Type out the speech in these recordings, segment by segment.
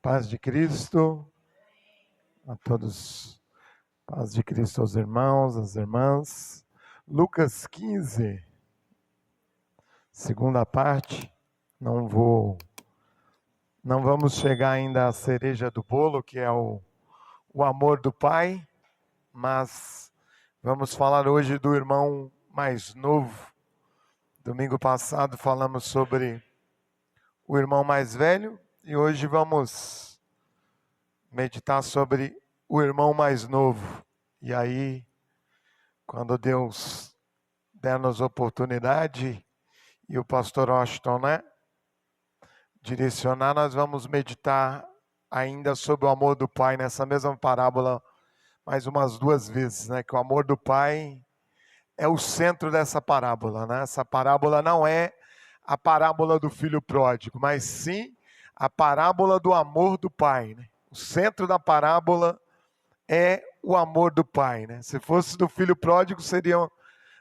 Paz de Cristo a todos, paz de Cristo aos irmãos, às irmãs. Lucas 15, segunda parte. Não vamos chegar ainda à cereja do bolo, que é o amor do Pai, mas vamos falar hoje do irmão mais novo. Domingo passado falamos sobre o irmão mais velho e hoje vamos meditar sobre o irmão mais novo. E aí, quando Deus der-nos oportunidade e o pastor Washington, direcionar, nós vamos meditar ainda sobre o amor do Pai nessa mesma parábola mais umas 2 vezes, que o amor do Pai é o centro dessa parábola, Essa parábola não é a parábola do filho pródigo, mas sim a parábola do amor do Pai, O centro da parábola é o amor do Pai, Se fosse do filho pródigo, seria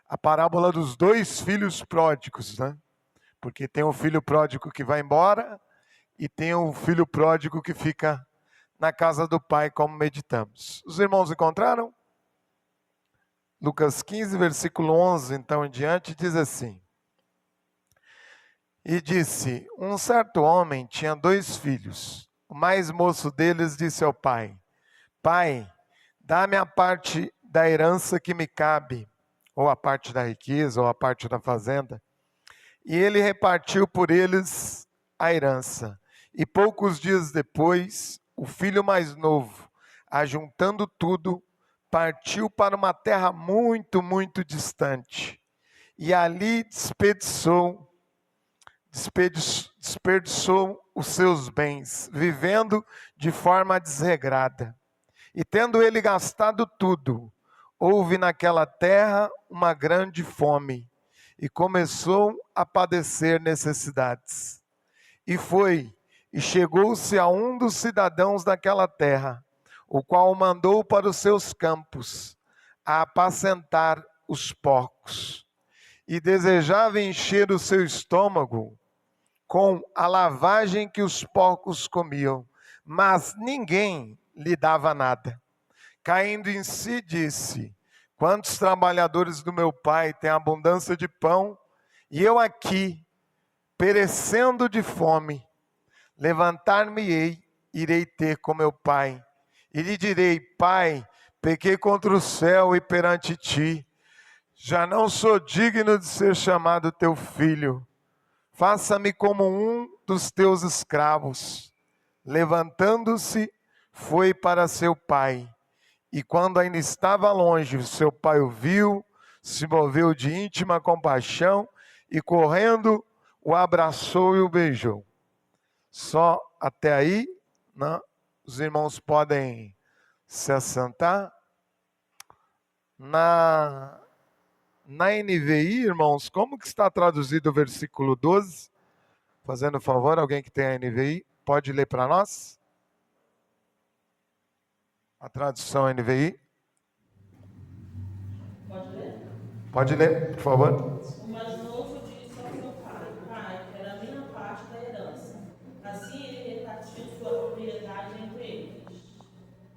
a parábola dos 2 filhos pródigos, Porque tem o filho pródigo que vai embora e tem o filho pródigo que fica na casa do Pai, como meditamos. Os irmãos encontraram? Lucas 15, versículo 11, então em diante, diz assim: E disse, um certo homem tinha 2 filhos. O mais moço deles disse ao pai: Pai, dá-me a parte da herança que me cabe, ou a parte da riqueza, ou a parte da fazenda. E ele repartiu por eles a herança. E poucos dias depois, o filho mais novo, ajuntando tudo, partiu para uma terra muito, muito distante. E ali desperdiçou os seus bens, vivendo de forma desregrada. E tendo ele gastado tudo, houve naquela terra uma grande fome, e começou a padecer necessidades. E chegou-se a um dos cidadãos daquela terra, o qual o mandou para os seus campos, a apacentar os porcos. E desejava encher o seu estômago com a lavagem que os porcos comiam, mas ninguém lhe dava nada. Caindo em si, disse: Quantos trabalhadores do meu pai têm abundância de pão, e eu aqui, perecendo de fome? Levantar-me-ei, irei ter com meu pai, e lhe direi: Pai, pequei contra o céu e perante ti, já não sou digno de ser chamado teu filho. Faça-me como um dos teus escravos. Levantando-se, foi para seu pai. E quando ainda estava longe, seu pai o viu, se moveu de íntima compaixão e, correndo, o abraçou e o beijou. Só até aí, Os irmãos podem se assentar. Na NVI, irmãos, como que está traduzido o versículo 12? Fazendo favor, alguém que tem a NVI, pode ler para nós? A tradução NVI. Pode ler? Pode ler, por favor. O mais novo disse ao seu pai: Pai, quero a minha parte da herança. Assim ele repartiu sua propriedade entre eles.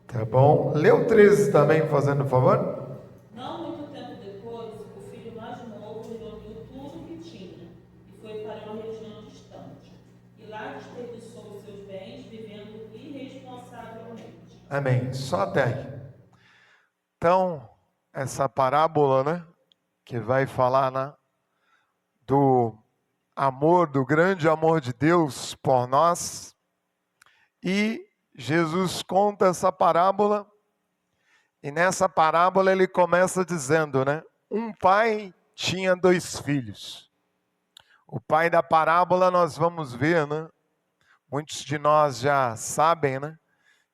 Tá bom. Lê o 13 também, fazendo favor. Não muito tempo depois, o filho mais novo reuniu tudo o que tinha e foi para uma região distante. E lá desperdiçou os seus bens vivendo irresponsavelmente. Amém. Só até aí. Então, essa parábola, que vai falar, do amor, do grande amor de Deus por nós. E Jesus conta essa parábola, e nessa parábola ele começa dizendo, um pai tinha 2 filhos. O pai da parábola nós vamos ver, muitos de nós já sabem,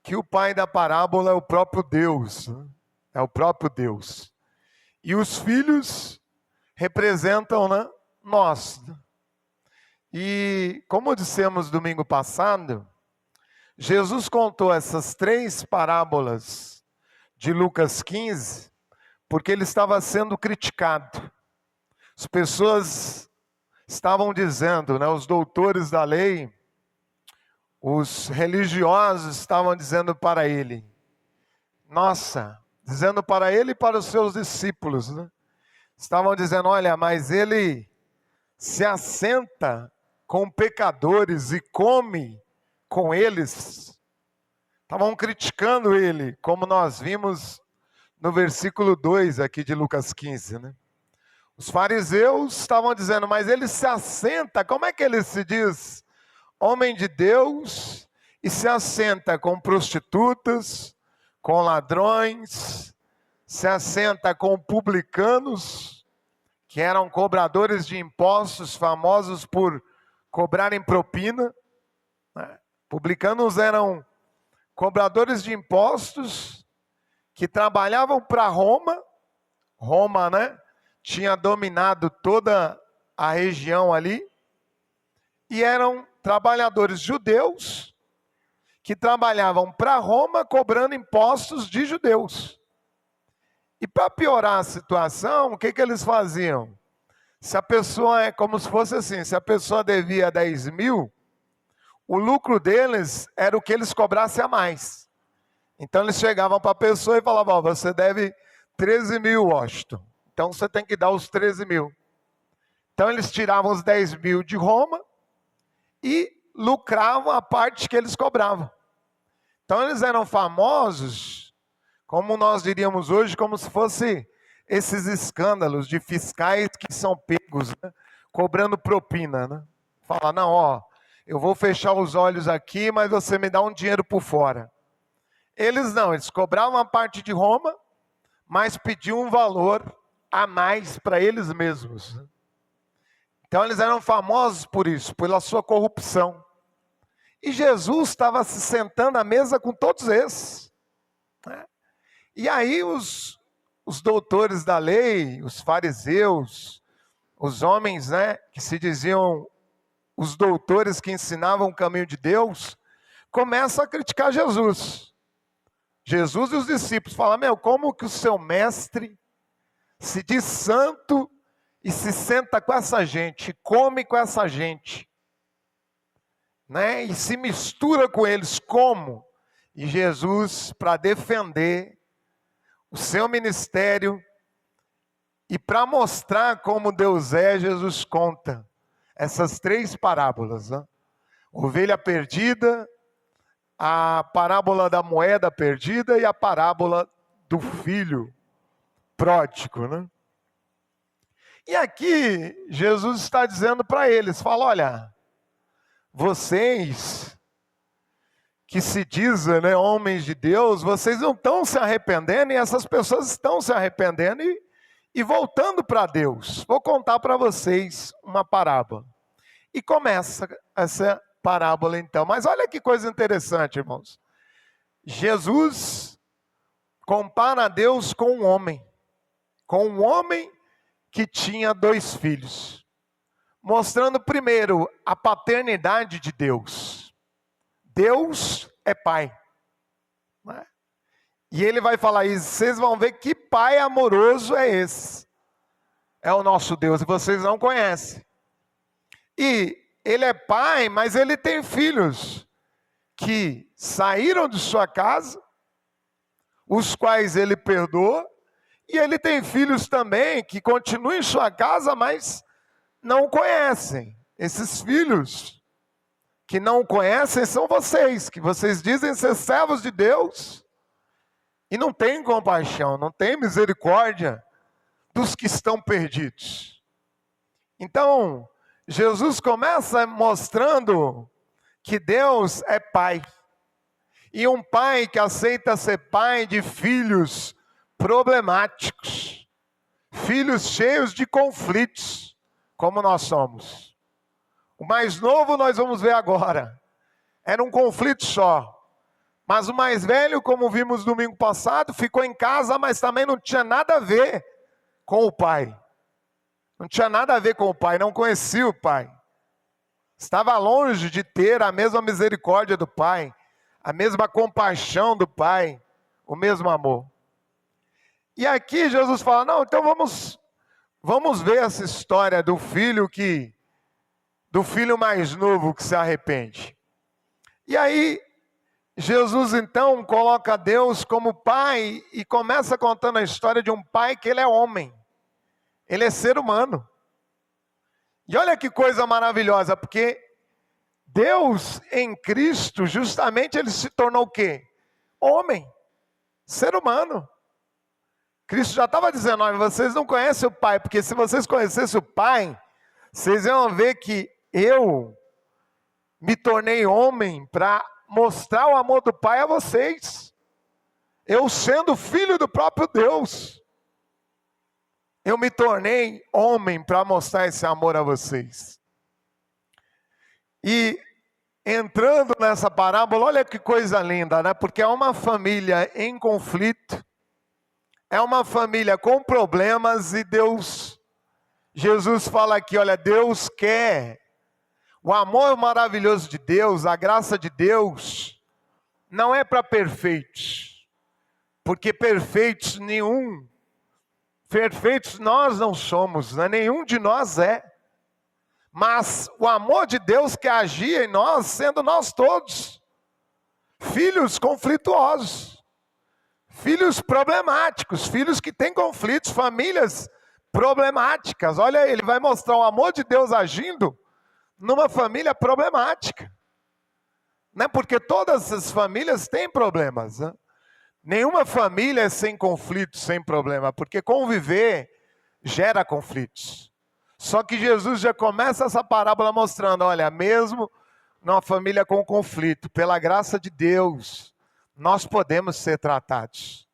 que o pai da parábola é o próprio Deus, é o próprio Deus. E os filhos representam, nós. E como dissemos domingo passado, Jesus contou essas 3 parábolas de Lucas 15, porque ele estava sendo criticado. As pessoas estavam dizendo, os doutores da lei, os religiosos estavam dizendo para ele, dizendo para ele e para os seus discípulos, né? Estavam dizendo, olha, mas ele se assenta com pecadores e come com eles. Estavam criticando ele, como nós vimos no versículo 2 aqui de Lucas 15, né? Os fariseus estavam dizendo, mas ele se assenta, como é que ele se diz homem de Deus e se assenta com prostitutas, com ladrões, se assenta com publicanos, que eram cobradores de impostos, famosos por cobrarem propina, né? Publicanos eram cobradores de impostos que trabalhavam para Roma. Roma, né, tinha dominado toda a região ali. E eram trabalhadores judeus que trabalhavam para Roma cobrando impostos de judeus. E para piorar a situação, o que eles faziam? Se a pessoa, é como se fosse assim, se a pessoa devia 10 mil, o lucro deles era o que eles cobrassem a mais. Então eles chegavam para a pessoa e falavam, ó, você deve 13 mil, Washington. Então você tem que dar os 13 mil. Então eles tiravam os 10 mil de Roma e lucravam a parte que eles cobravam. Então eles eram famosos, como nós diríamos hoje, como se fosse esses escândalos de fiscais que são pegos, né, cobrando propina, né? Fala, não, ó, eu vou fechar os olhos aqui, mas você me dá um dinheiro por fora. Eles não, eles cobravam a parte de Roma, mas pediam um valor a mais para eles mesmos. Então eles eram famosos por isso, pela sua corrupção. E Jesus estava se sentando à mesa com todos esses, né? E aí os doutores da lei, os fariseus, os homens, né, que se diziam os doutores que ensinavam o caminho de Deus, começam a criticar Jesus. Jesus e os discípulos falam, como que o seu mestre se diz santo e se senta com essa gente, come com essa gente, né? E se mistura com eles, como? E Jesus, para defender o seu ministério e para mostrar como Deus é, Jesus conta essas 3 parábolas, né? Ovelha perdida, a parábola da moeda perdida e a parábola do filho pródigo, né? E aqui Jesus está dizendo para eles, fala, olha, vocês que se dizem, né, homens de Deus, vocês não estão se arrependendo, e essas pessoas estão se arrependendo e voltando para Deus. Vou contar para vocês uma parábola. E começa essa parábola então. Mas olha que coisa interessante, irmãos. Jesus compara Deus com um homem que tinha 2 filhos, mostrando primeiro a paternidade de Deus. Deus é pai, né? E ele vai falar isso, vocês vão ver que pai amoroso é esse. É o nosso Deus, e vocês não conhecem. E ele é pai, mas ele tem filhos que saíram de sua casa, os quais ele perdoa, e ele tem filhos também que continuam em sua casa, mas não conhecem. Esses filhos que não conhecem são vocês, que vocês dizem ser servos de Deus e não têm compaixão, não têm misericórdia dos que estão perdidos. Então, Jesus começa mostrando que Deus é pai. E um pai que aceita ser pai de filhos problemáticos, filhos cheios de conflitos, como nós somos. O mais novo nós vamos ver agora, era um conflito só. Mas o mais velho, como vimos domingo passado, ficou em casa, mas também não tinha nada a ver com o pai. Não tinha nada a ver com o pai, não conhecia o pai. Estava longe de ter a mesma misericórdia do pai, a mesma compaixão do pai, o mesmo amor. E aqui Jesus fala, não, então vamos ver essa história do filho mais novo que se arrepende. E aí, Jesus então coloca Deus como pai e começa contando a história de um pai que ele é homem, ele é ser humano. E olha que coisa maravilhosa, porque Deus em Cristo, justamente ele se tornou o quê? Homem, ser humano. Cristo já estava dizendo, olha, vocês não conhecem o Pai, porque se vocês conhecessem o Pai, vocês iam ver que eu me tornei homem para mostrar o amor do Pai a vocês. Eu sendo filho do próprio Deus, eu me tornei homem para mostrar esse amor a vocês. E entrando nessa parábola, olha que coisa linda, né? Porque é uma família em conflito, é uma família com problemas e Jesus fala aqui, olha, Deus quer, o amor maravilhoso de Deus, a graça de Deus, não é para perfeitos, porque perfeitos nós não somos, né? Nenhum de nós é. Mas o amor de Deus que agia em nós, sendo nós todos filhos conflituosos, filhos problemáticos, filhos que têm conflitos, famílias problemáticas. Olha, ele vai mostrar o amor de Deus agindo numa família problemática. Não é porque todas as famílias têm problemas, né? Nenhuma família é sem conflitos, sem problema, porque conviver gera conflitos. Só que Jesus já começa essa parábola mostrando, olha, mesmo numa família com conflito, pela graça de Deus, nós podemos ser tratados.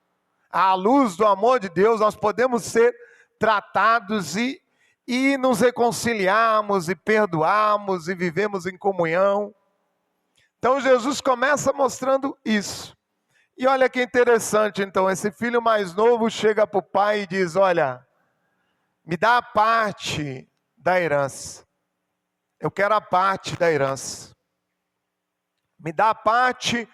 À luz do amor de Deus, nós podemos ser tratados e nos reconciliarmos e perdoarmos e vivemos em comunhão. Então Jesus começa mostrando isso. E olha que interessante, então, esse filho mais novo chega para o pai e diz, olha, me dá a parte da herança. Eu quero a parte da herança. Me dá a parte,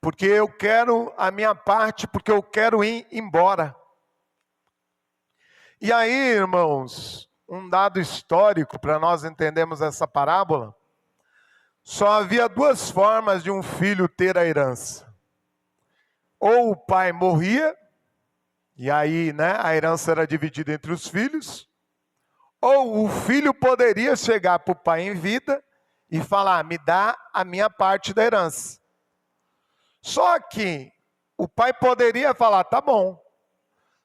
porque eu quero a minha parte, porque eu quero ir embora. E aí, irmãos, um dado histórico para nós entendermos essa parábola, só havia duas formas de um filho ter a herança. Ou o pai morria, e aí, a herança era dividida entre os filhos, ou o filho poderia chegar para o pai em vida e falar, me dá a minha parte da herança. Só que o pai poderia falar, tá bom,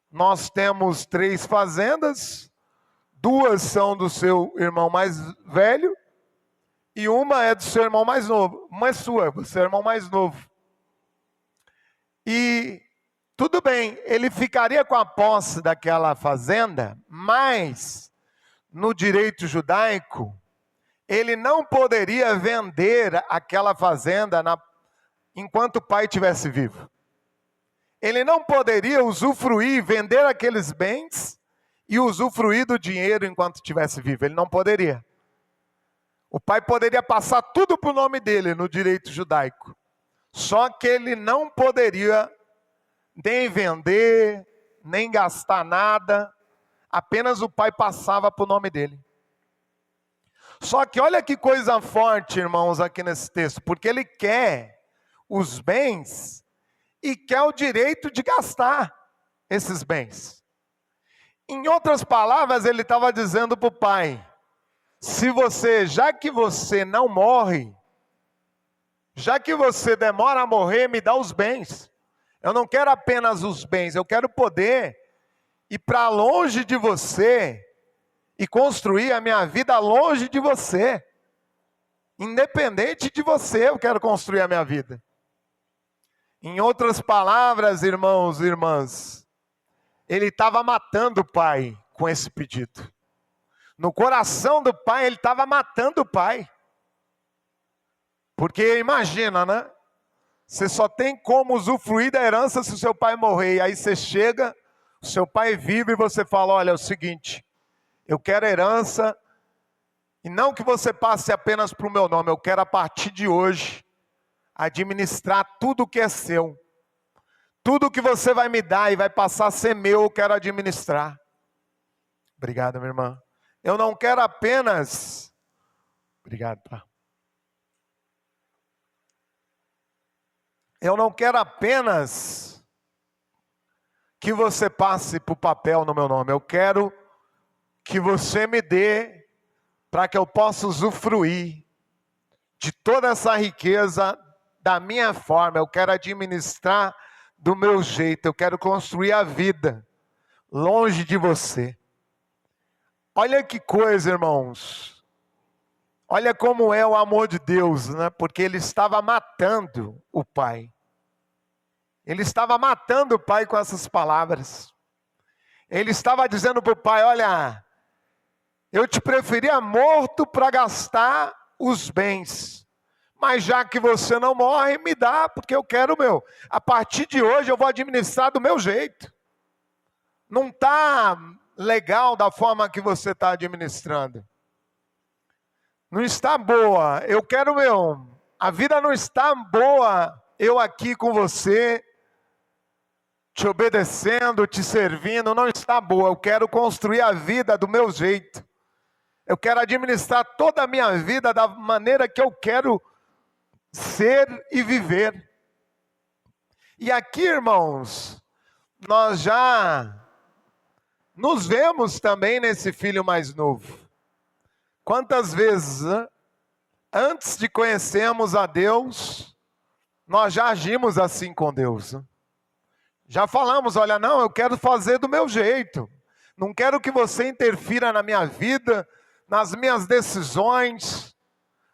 nós temos 3 fazendas, 2 são do seu irmão mais velho, e uma é do seu irmão mais novo. Uma é sua, do seu irmão mais novo. E tudo bem, ele ficaria com a posse daquela fazenda, mas no direito judaico, ele não poderia vender aquela fazenda enquanto o pai estivesse vivo. Ele não poderia usufruir, vender aqueles bens e usufruir do dinheiro enquanto estivesse vivo. Ele não poderia. O pai poderia passar tudo para o nome dele no direito judaico. Só que ele não poderia nem vender, nem gastar nada. Apenas o pai passava para o nome dele. Só que olha que coisa forte, irmãos, aqui nesse texto. Porque ele quer os bens e quer o direito de gastar esses bens. Em outras palavras, ele estava dizendo para o pai, já que você não morre, já que você demora a morrer, me dá os bens. Eu não quero apenas os bens, eu quero poder ir para longe de você e construir a minha vida longe de você. Independente de você, eu quero construir a minha vida. Em outras palavras, irmãos e irmãs, ele estava matando o pai com esse pedido. No coração do pai, ele estava matando o pai. Porque imagina, né? Você só tem como usufruir da herança se o seu pai morrer. E aí você chega, o seu pai vive e você fala, olha, é o seguinte, eu quero herança, e não que você passe apenas para o meu nome, eu quero a partir de hoje, administrar tudo que é seu. Tudo que você vai me dar e vai passar a ser meu, eu quero administrar. Obrigado, minha irmã. Eu não quero apenas... Obrigado, pá. Eu não quero apenas que você passe para o papel no meu nome. Eu quero que você me dê para que eu possa usufruir de toda essa riqueza da minha forma. Eu quero administrar do meu jeito. Eu quero construir a vida longe de você. Olha que coisa, irmãos. Olha como é o amor de Deus, né? Porque ele estava matando o pai. Ele estava matando o pai com essas palavras. Ele estava dizendo para o pai: olha, eu te preferia morto para gastar os bens. Mas já que você não morre, me dá, porque eu quero o meu. A partir de hoje eu vou administrar do meu jeito. Não está legal da forma que você está administrando. Não está boa. Eu quero o meu. A vida não está boa. Eu aqui com você, te obedecendo, te servindo, não está boa. Eu quero construir a vida do meu jeito. Eu quero administrar toda a minha vida da maneira que eu quero ser e viver. E aqui, irmãos, nós já nos vemos também nesse filho mais novo. Quantas vezes, antes de conhecermos a Deus, nós já agimos assim com Deus. Já falamos: olha, não, eu quero fazer do meu jeito. Não quero que você interfira na minha vida, nas minhas decisões,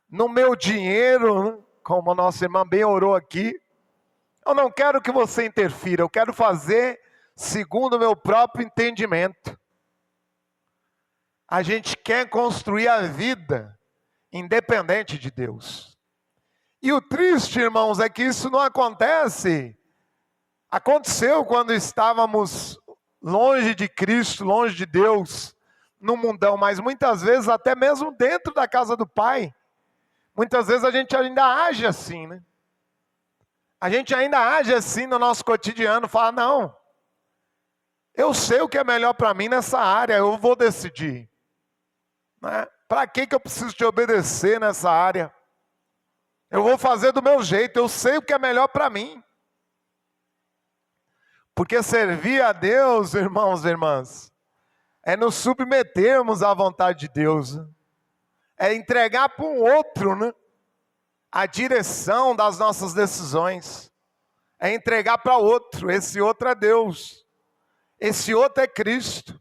no meu dinheiro, como a nossa irmã bem orou aqui. Eu não quero que você interfira, eu quero fazer segundo o meu próprio entendimento. A gente quer construir a vida independente de Deus. E o triste, irmãos, é que isso não acontece. Aconteceu quando estávamos longe de Cristo, longe de Deus, no mundão, mas muitas vezes até mesmo dentro da casa do Pai. Muitas vezes a gente ainda age assim, né? A gente ainda age assim no nosso cotidiano, fala: não, eu sei o que é melhor para mim nessa área, eu vou decidir. Né? Para que eu preciso te obedecer nessa área? Eu vou fazer do meu jeito, eu sei o que é melhor para mim. Porque servir a Deus, irmãos e irmãs, é nos submetermos à vontade de Deus. É entregar para um outro, né, a direção das nossas decisões. É entregar para outro. Esse outro é Deus. Esse outro é Cristo.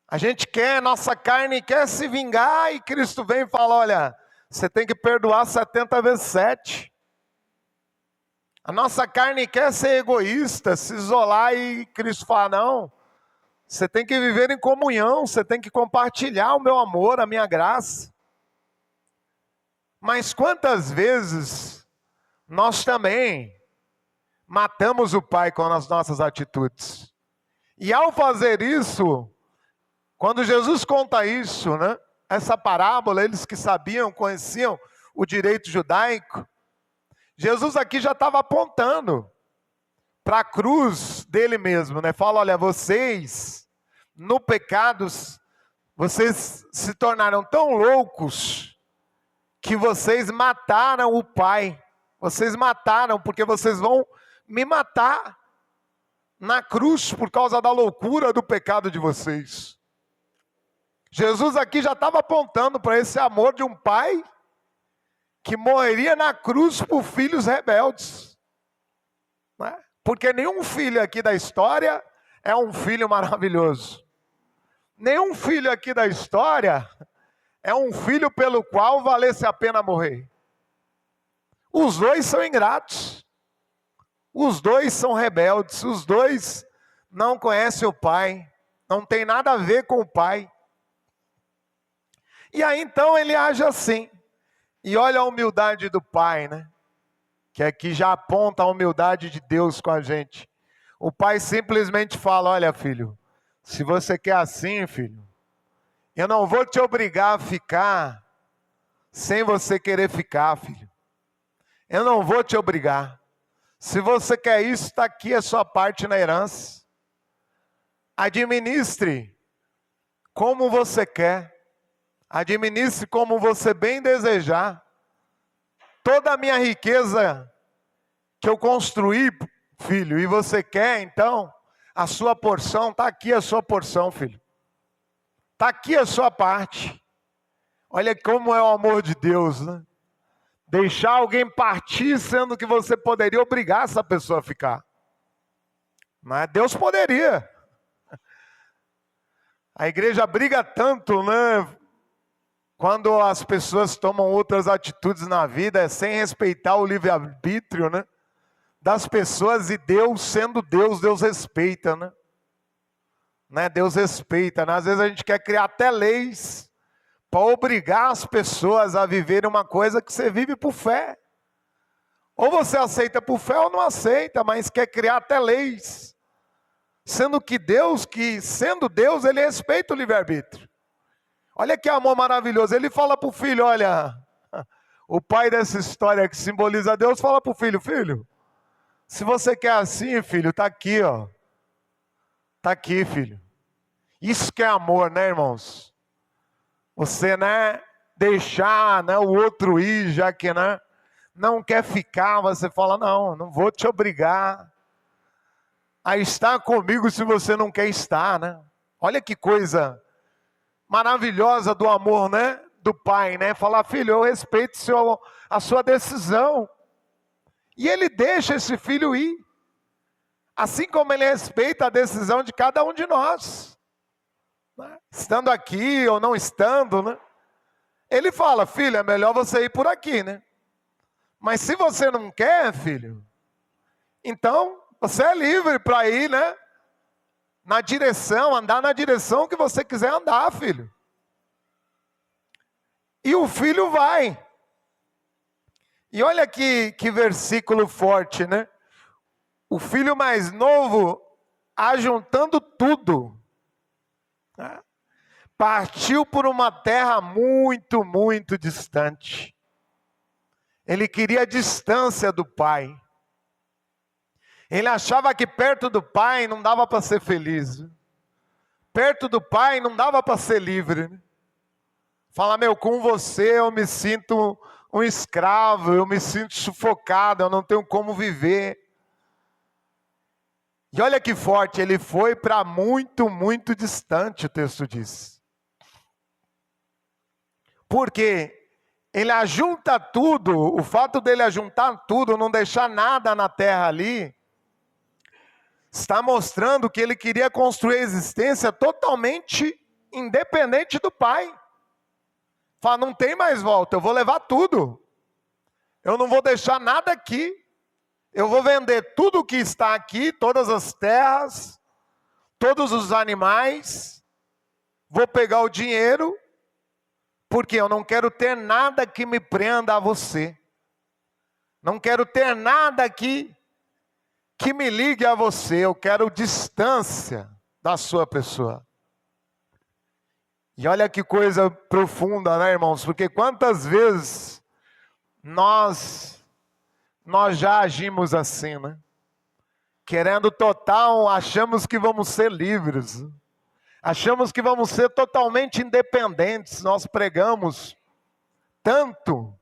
A gente quer, nossa carne quer se vingar, e Cristo vem e fala: olha, você tem que perdoar 70 vezes 7. A nossa carne quer ser egoísta, se isolar, e Cristo fala: não, você tem que viver em comunhão, você tem que compartilhar o meu amor, a minha graça. Mas quantas vezes nós também matamos o Pai com as nossas atitudes? E ao fazer isso, quando Jesus conta isso, né, essa parábola, eles que sabiam, conheciam o direito judaico, Jesus aqui já estava apontando para a cruz dele mesmo, né? Fala: olha, vocês, no pecado, vocês se tornaram tão loucos que vocês mataram o Pai. Vocês mataram, porque vocês vão me matar na cruz por causa da loucura do pecado de vocês. Jesus aqui já estava apontando para esse amor de um pai que morreria na cruz por filhos rebeldes. Não é? Porque nenhum filho aqui da história é um filho maravilhoso. Nenhum filho aqui da história é um filho pelo qual valesse a pena morrer. Os dois são ingratos. Os dois são rebeldes. Os dois não conhecem o Pai. Não tem nada a ver com o Pai. E aí então ele age assim. E olha a humildade do Pai, né? Que aqui já aponta a humildade de Deus com a gente. O Pai simplesmente fala: olha, filho, se você quer assim, filho, eu não vou te obrigar a ficar sem você querer ficar, filho. Eu não vou te obrigar. Se você quer isso, está aqui a sua parte na herança. Administre como você quer. Administre como você bem desejar. Toda a minha riqueza que eu construí, filho, e você quer, então, a sua porção, está aqui a sua porção, filho. Está aqui a sua parte. Olha como é o amor de Deus, né? Deixar alguém partir, sendo que você poderia obrigar essa pessoa a ficar. Mas Deus poderia. A igreja briga tanto, né? Quando as pessoas tomam outras atitudes na vida, sem respeitar o livre-arbítrio, né? Das pessoas, e Deus, sendo Deus, Deus respeita, né? Deus respeita, né? Às vezes a gente quer criar até leis para obrigar as pessoas a viverem uma coisa que você vive por fé. Ou você aceita por fé ou não aceita, mas quer criar até leis. Sendo que Deus, sendo Deus, Ele respeita o livre-arbítrio. Olha que amor maravilhoso. Ele fala para o filho, olha, o pai dessa história que simboliza Deus, fala para o filho, filho, se você quer assim, filho, está aqui, ó. Está aqui, filho. Isso que é amor, né, irmãos? Você, né, deixar, né, o outro ir, já que, né, não quer ficar, você fala, não vou te obrigar a estar comigo se você não quer estar, né? Olha que coisa maravilhosa do amor, né, do pai, né? Falar, filho, eu respeito a sua decisão. E ele deixa esse filho ir. Assim como ele respeita a decisão de cada um de nós. Né? Estando aqui ou não estando, né? Ele fala, filho, é melhor você ir por aqui, né? Mas se você não quer, filho, então você é livre para ir, né? Na direção, andar na direção que você quiser andar, filho. E o filho vai. E olha que versículo forte, né? O filho mais novo, ajuntando tudo, né? Partiu por uma terra muito, muito distante. Ele queria a distância do pai. Ele achava que perto do pai não dava para ser feliz. Perto do pai não dava para ser livre. Fala, com você eu me sinto um escravo, eu me sinto sufocado, eu não tenho como viver. E olha que forte, ele foi para muito, muito distante, o texto diz. Porque ele ajunta tudo, o fato dele ajuntar tudo, não deixar nada na terra ali, está mostrando que ele queria construir a existência totalmente independente do pai. Fala, não tem mais volta, eu vou levar tudo. Eu não vou deixar nada aqui. Eu vou vender tudo que está aqui, todas as terras, todos os animais. Vou pegar o dinheiro, porque eu não quero ter nada que me prenda a você. Não quero ter nada aqui que me ligue a você. Eu quero distância da sua pessoa. E olha que coisa profunda, né, irmãos? Porque quantas vezes nós já agimos assim, né? Querendo total, achamos que vamos ser livres. Achamos que vamos ser totalmente independentes. Nós pregamos tanto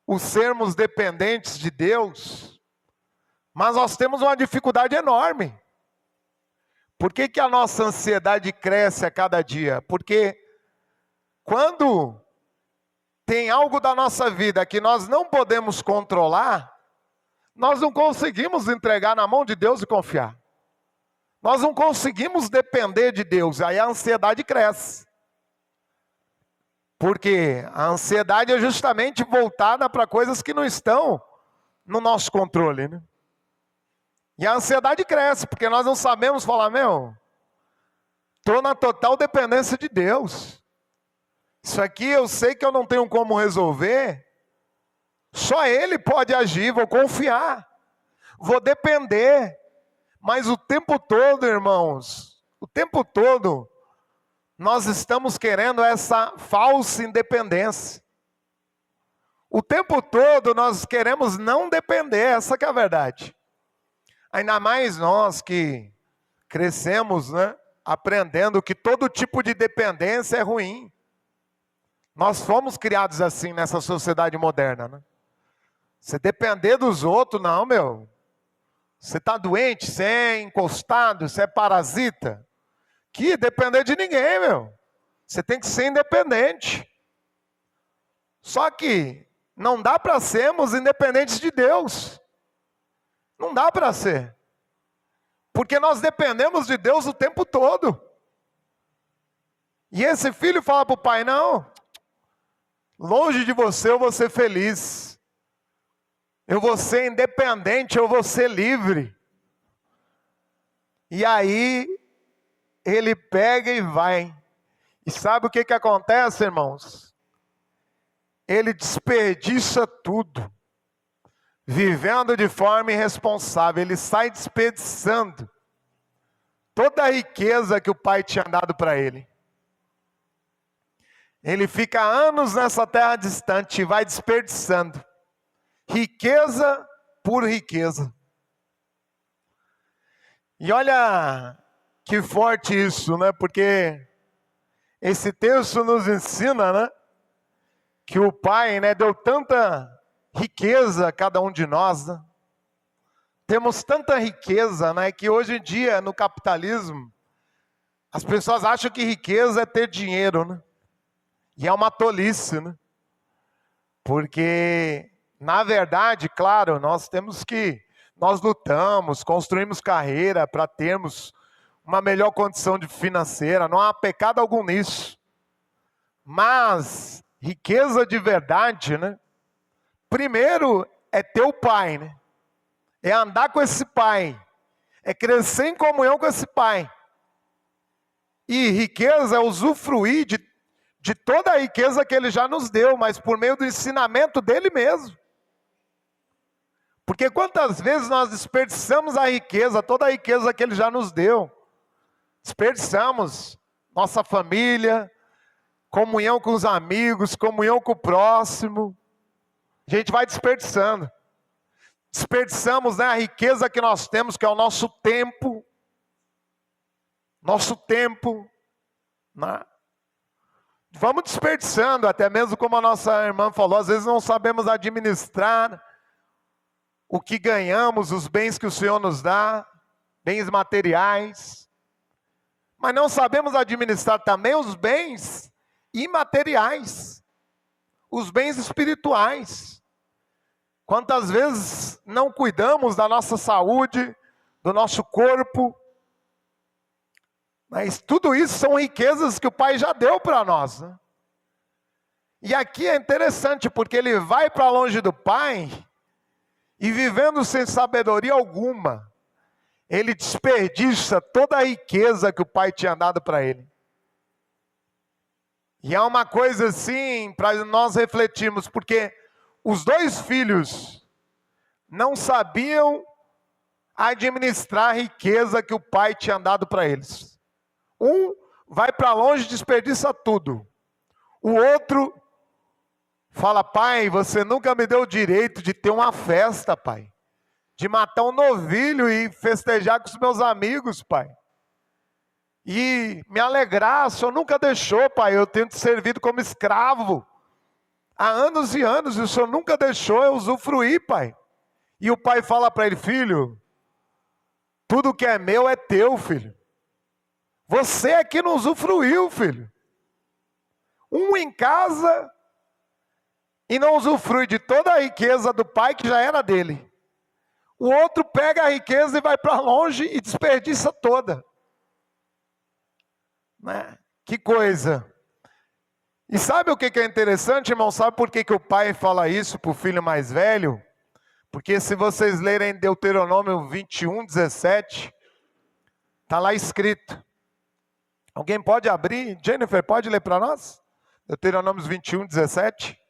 o sermos dependentes de Deus, mas nós temos uma dificuldade enorme. Por que a nossa ansiedade cresce a cada dia? Porque quando tem algo da nossa vida que nós não podemos controlar, nós não conseguimos entregar na mão de Deus e confiar. Nós não conseguimos depender de Deus, aí a ansiedade cresce. Porque a ansiedade é justamente voltada para coisas que não estão no nosso controle, né? E a ansiedade cresce, porque nós não sabemos falar, estou na total dependência de Deus. Isso aqui eu sei que eu não tenho como resolver, só Ele pode agir, vou confiar, vou depender. Mas o tempo todo, irmãos, o tempo todo, nós estamos querendo essa falsa independência. O tempo todo nós queremos não depender, essa que é a verdade. Ainda mais nós que crescemos, né, aprendendo que todo tipo de dependência é ruim. Nós fomos criados assim nessa sociedade moderna, né? Você depender dos outros, não, meu. Você está doente, você é encostado, você é parasita. Que depender de ninguém, meu. Você tem que ser independente. Só que não dá para sermos independentes de Deus. Não dá para ser. Porque nós dependemos de Deus o tempo todo. E esse filho fala para o pai, não, longe de você eu vou ser feliz. Eu vou ser independente, eu vou ser livre. E aí, ele pega e vai. E sabe o que acontece, irmãos? Ele desperdiça tudo. Vivendo de forma irresponsável. Ele sai desperdiçando toda a riqueza que o pai tinha dado para ele. Ele fica anos nessa terra distante e vai desperdiçando. Riqueza por riqueza. E olha que forte isso, né? Porque esse texto nos ensina, né? Que o Pai, né, deu tanta riqueza a cada um de nós, né? Temos tanta riqueza, né? Que hoje em dia, no capitalismo, as pessoas acham que riqueza é ter dinheiro, né? E é uma tolice, né? Porque, na verdade, claro, nós lutamos, construímos carreira para termos uma melhor condição financeira, não há pecado algum nisso. Mas, riqueza de verdade, né? Primeiro é ter o Pai, né? É andar com esse Pai, é crescer em comunhão com esse Pai. E riqueza é usufruir de toda a riqueza que Ele já nos deu, mas por meio do ensinamento dEle mesmo. Porque quantas vezes nós desperdiçamos a riqueza, toda a riqueza que Ele já nos deu. Desperdiçamos nossa família, comunhão com os amigos, comunhão com o próximo. A gente vai desperdiçando. Desperdiçamos, né, a riqueza que nós temos, que é o nosso tempo. Nosso tempo. Né? Vamos desperdiçando, até mesmo como a nossa irmã falou, às vezes não sabemos administrar o que ganhamos, os bens que o Senhor nos dá, bens materiais. Mas não sabemos administrar também os bens imateriais, os bens espirituais. Quantas vezes não cuidamos da nossa saúde, do nosso corpo? Mas tudo isso são riquezas que o Pai já deu para nós, né? E aqui é interessante, porque ele vai para longe do Pai, e vivendo sem sabedoria alguma, ele desperdiça toda a riqueza que o Pai tinha dado para ele. E é uma coisa assim, para nós refletirmos, porque os dois filhos não sabiam administrar a riqueza que o pai tinha dado para eles. Um vai para longe e desperdiça tudo. O outro fala, pai, você nunca me deu o direito de ter uma festa, pai. De matar um novilho e festejar com os meus amigos, pai. E me alegrar, o senhor nunca deixou, pai, eu tenho te servido como escravo. Há anos e anos, e o senhor nunca deixou eu usufruir, pai. E o pai fala para ele, filho, tudo que é meu é teu, filho. Você é que não usufruiu, filho. Um em casa e não usufrui de toda a riqueza do pai que já era dele. O outro pega a riqueza e vai para longe e desperdiça toda. Né? Que coisa. E sabe o que é interessante, irmão? Sabe por que o pai fala isso para o filho mais velho? Porque se vocês lerem Deuteronômio 21, 17, está lá escrito. Alguém pode abrir? Jennifer, pode ler para nós? Deuteronômio 21, 17.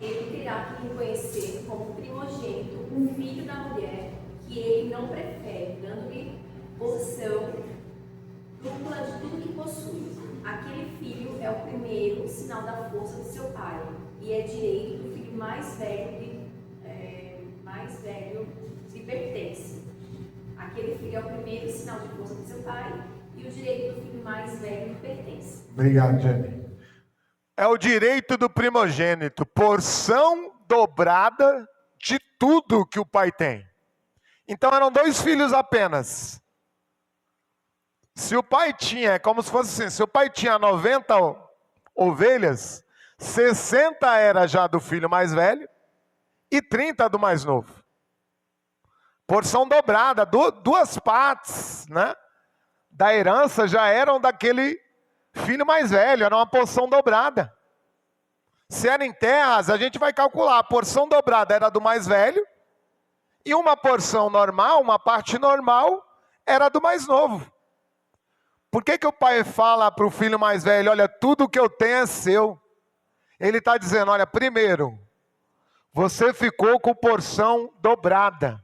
Ele terá que reconhecer como primogênito um filho da mulher que ele não prefere, dando-lhe porção dupla de tudo que possui. Aquele filho é o primeiro sinal da força de seu pai, e é direito do filho mais velho lhe pertence. Aquele filho é o primeiro sinal de força de seu pai, e o direito do filho mais velho lhe pertence. Obrigado, Jenny. É o direito do primogênito, porção dobrada de tudo que o pai tem. Então eram 2 filhos apenas. Se o pai tinha, é como se fosse assim, se o pai tinha 90 ovelhas, 60 era já do filho mais velho e 30 do mais novo. Porção dobrada, 2 partes, né, da herança já eram daquele filho mais velho, era uma porção dobrada. Se era em terras, a gente vai calcular, a porção dobrada era do mais velho, e uma porção normal, uma parte normal, era do mais novo. Por que o pai fala para o filho mais velho, olha, tudo que eu tenho é seu? Ele está dizendo, olha, primeiro, você ficou com porção dobrada.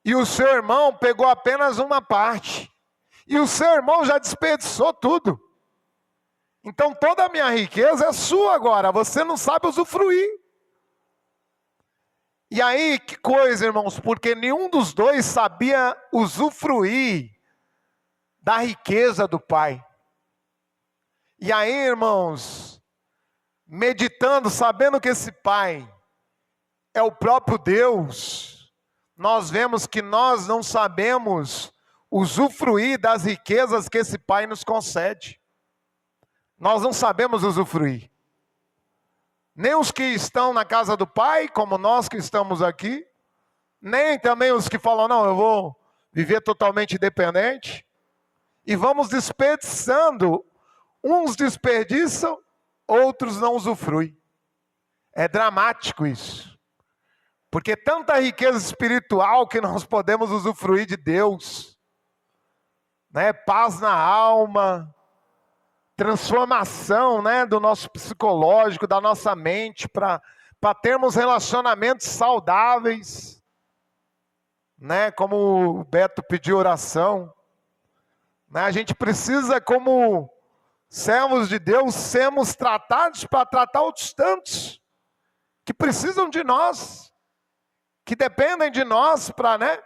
E o seu irmão pegou apenas uma parte. E o seu irmão já desperdiçou tudo. Então toda a minha riqueza é sua agora, você não sabe usufruir. E aí, que coisa, irmãos, porque nenhum dos dois sabia usufruir da riqueza do pai. E aí, irmãos, meditando, sabendo que esse pai é o próprio Deus, nós vemos que nós não sabemos usufruir das riquezas que esse pai nos concede. Nós não sabemos usufruir. Nem os que estão na casa do pai, como nós que estamos aqui, nem também os que falam, não, eu vou viver totalmente independente. E vamos desperdiçando, uns desperdiçam, outros não usufruem. É dramático isso. Porque tanta riqueza espiritual que nós podemos usufruir de Deus, né? Paz na alma, transformação, né, do nosso psicológico, da nossa mente, para termos relacionamentos saudáveis, né, como o Beto pediu oração. Né, a gente precisa, como servos de Deus, sermos tratados para tratar outros tantos, que precisam de nós, que dependem de nós para, né,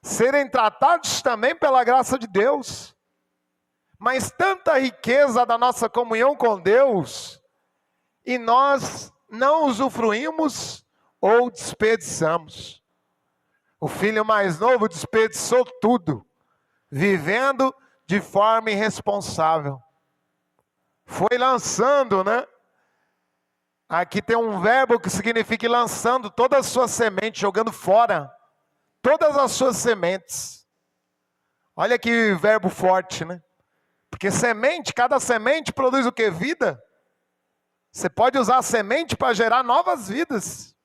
serem tratados também pela graça de Deus. Mas tanta riqueza da nossa comunhão com Deus, e nós não usufruímos ou desperdiçamos. O filho mais novo desperdiçou tudo, vivendo de forma irresponsável. Foi lançando, né? Aqui tem um verbo que significa lançando toda a sua semente, jogando fora todas as suas sementes. Olha que verbo forte, né? Porque semente, cada semente produz o que? Vida. Você pode usar a semente para gerar novas vidas,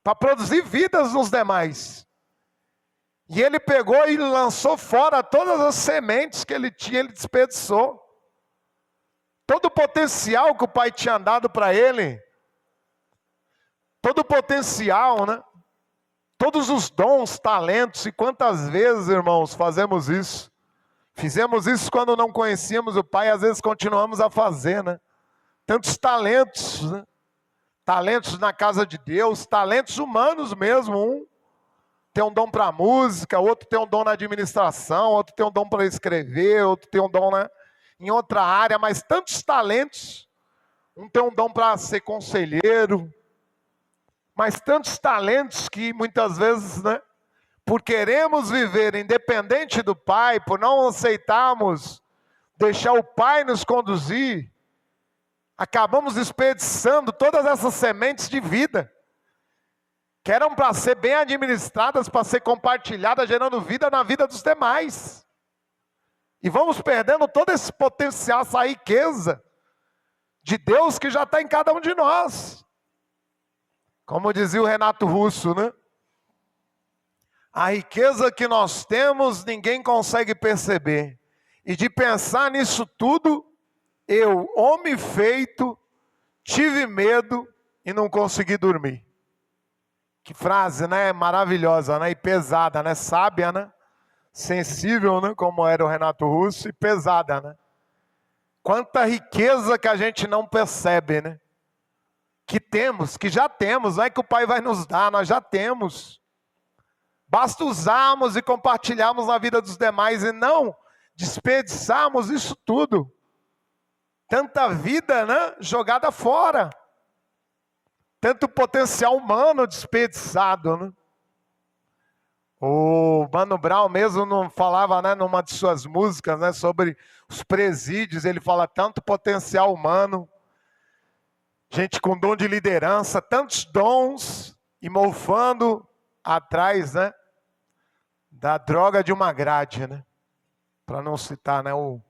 para produzir vidas nos demais. E ele pegou e lançou fora todas as sementes que ele tinha, ele desperdiçou. Todo o potencial que o pai tinha dado para ele, todo o potencial, né? Todos os dons, talentos, e quantas vezes, irmãos, fazemos isso? Fizemos isso quando não conhecíamos o pai, às vezes continuamos a fazer, né? Tantos talentos, né? Talentos na casa de Deus, talentos humanos mesmo. Um tem um dom para música, outro tem um dom na administração, outro tem um dom para escrever, outro tem um dom, né, em outra área, mas tantos talentos. Um tem um dom para ser conselheiro, mas tantos talentos que muitas vezes, né, por queremos viver independente do pai, por não aceitarmos deixar o pai nos conduzir, acabamos desperdiçando todas essas sementes de vida, que eram para ser bem administradas, para ser compartilhadas, gerando vida na vida dos demais. E vamos perdendo todo esse potencial, essa riqueza de Deus que já está em cada um de nós. Como dizia o Renato Russo, né? A riqueza que nós temos, ninguém consegue perceber. E de pensar nisso tudo, eu, homem feito, tive medo e não consegui dormir. Que frase, né? Maravilhosa, né? E pesada, né? Sábia, né? Sensível, né? Como era o Renato Russo, e pesada, né? Quanta riqueza que a gente não percebe, né? Que temos, que já temos, não é que o Pai vai nos dar, nós já temos. Basta usarmos e compartilharmos na vida dos demais e não desperdiçarmos isso tudo. Tanta vida, né, jogada fora. Tanto potencial humano desperdiçado, né? O Mano Brown mesmo não falava, né, numa de suas músicas, né, sobre os presídios. Ele fala tanto potencial humano, gente com dom de liderança, tantos dons, e mofando atrás, né, da droga de uma grade, né? Para não citar, né, o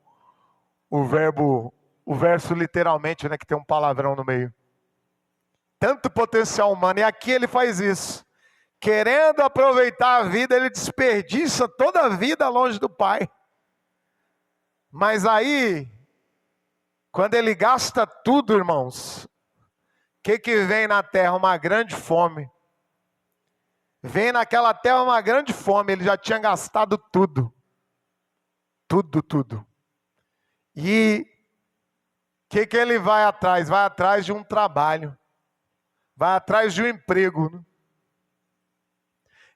verso literalmente, né, que tem um palavrão no meio. Tanto potencial humano, e aqui ele faz isso. Querendo aproveitar a vida, ele desperdiça toda a vida longe do Pai. Mas aí, quando ele gasta tudo, irmãos, o que vem na terra? Uma grande fome. Vem naquela terra uma grande fome, ele já tinha gastado tudo. Tudo. E o que ele vai atrás? Vai atrás de um trabalho. Vai atrás de um emprego, né?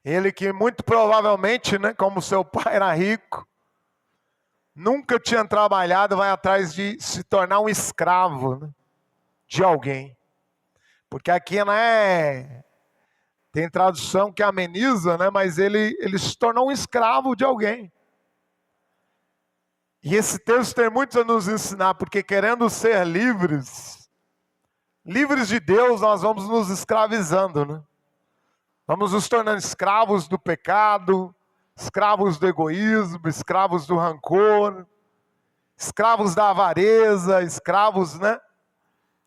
Ele que muito provavelmente, né, como seu pai era rico, nunca tinha trabalhado, vai atrás de se tornar um escravo, né, de alguém. Porque aqui, né, tem tradução que ameniza, né, mas ele se tornou um escravo de alguém. E esse texto tem muito a nos ensinar, porque querendo ser livres de Deus, nós vamos nos escravizando, né? Vamos nos tornando escravos do pecado, escravos do egoísmo, escravos do rancor, escravos da avareza, escravos, né,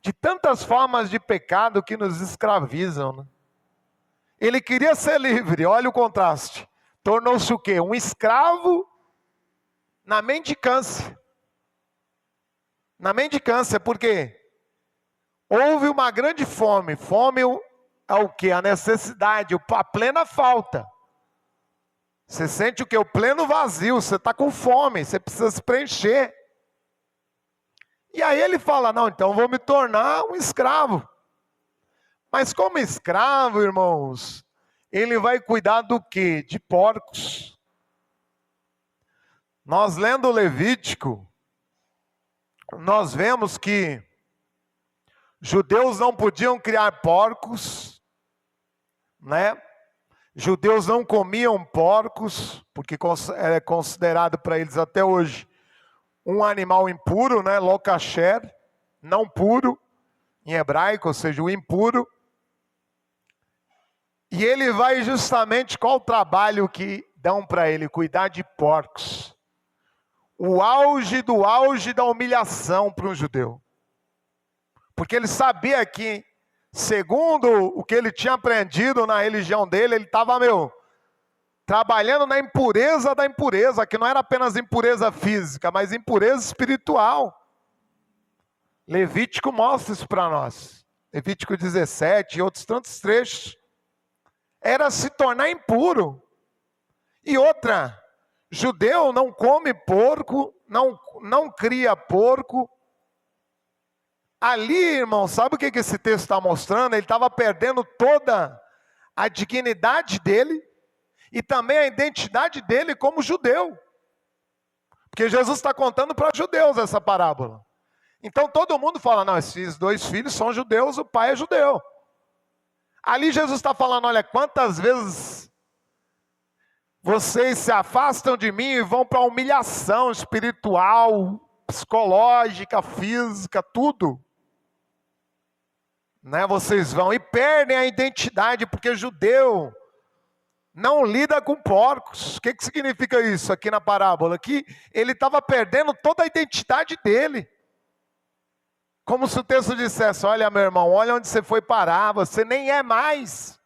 de tantas formas de pecado que nos escravizam, né? Ele queria ser livre, olha o contraste. Tornou-se o quê? Um escravo na mendicância. Na mendicância, por quê? Houve uma grande fome. Fome é o quê? A necessidade, a plena falta. Você sente o quê? O pleno vazio, você está com fome, você precisa se preencher. E aí ele fala, não, então vou me tornar um escravo. Mas como escravo, irmãos, ele vai cuidar do quê? De porcos. Nós lendo o Levítico, nós vemos que judeus não podiam criar porcos, né? Judeus não comiam porcos, porque é considerado para eles até hoje um animal impuro, né? Lo kasher, não puro, em hebraico, ou seja, o impuro. E ele vai justamente, qual o trabalho que dão para ele? Cuidar de porcos. O auge do auge da humilhação para um judeu. Porque ele sabia que, segundo o que ele tinha aprendido na religião dele, ele estava, trabalhando na impureza da impureza, que não era apenas impureza física, mas impureza espiritual. Levítico mostra isso para nós. Levítico 17 e outros tantos trechos. Era se tornar impuro. E outra, judeu não come porco, não cria porco. Ali, irmão, sabe o que esse texto está mostrando? Ele estava perdendo toda a dignidade dele e também a identidade dele como judeu. Porque Jesus está contando para judeus essa parábola. Então todo mundo fala, não, esses dois filhos são judeus, o pai é judeu. Ali Jesus está falando, olha, quantas vezes vocês se afastam de mim e vão para a humilhação espiritual, psicológica, física, tudo. Né, vocês vão e perdem a identidade, porque judeu não lida com porcos. O que significa isso aqui na parábola? Que ele estava perdendo toda a identidade dele. Como se o texto dissesse, olha meu irmão, olha onde você foi parar, você nem é mais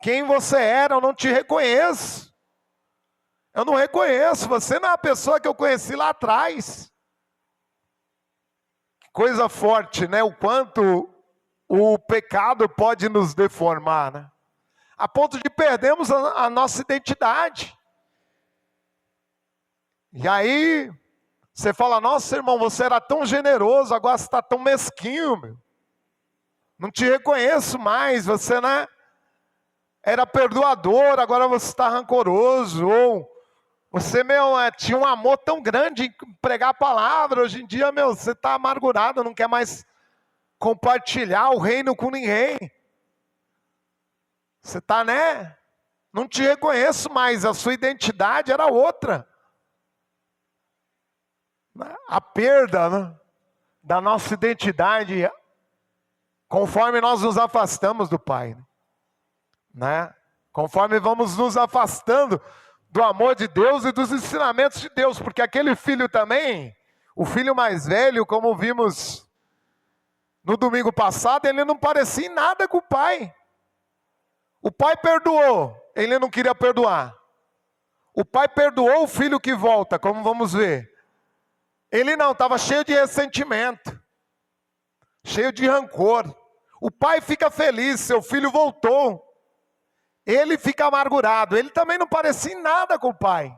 quem você era, eu não te reconheço. Eu não reconheço, você não é a pessoa que eu conheci lá atrás. Que coisa forte, né? O quanto o pecado pode nos deformar, né? A ponto de perdermos a nossa identidade. E aí, você fala, nossa irmão, você era tão generoso, agora você está tão mesquinho, meu. Não te reconheço mais, você, né? era perdoador, agora você está rancoroso. Ou você, tinha um amor tão grande em pregar a palavra, hoje em dia, você está amargurado, não quer mais compartilhar o reino com ninguém. Você está, não te reconheço mais, a sua identidade era outra. A perda, da nossa identidade, conforme nós nos afastamos do Pai, conforme vamos nos afastando do amor de Deus e dos ensinamentos de Deus, porque aquele filho também, o filho mais velho, como vimos no domingo passado, ele não parecia em nada com o pai. O pai perdoou, ele não queria perdoar. O pai perdoou o filho que volta, como vamos ver. Ele não, estava cheio de ressentimento, cheio de rancor. O pai fica feliz, seu filho voltou. Ele fica amargurado, ele também não parecia em nada com o pai.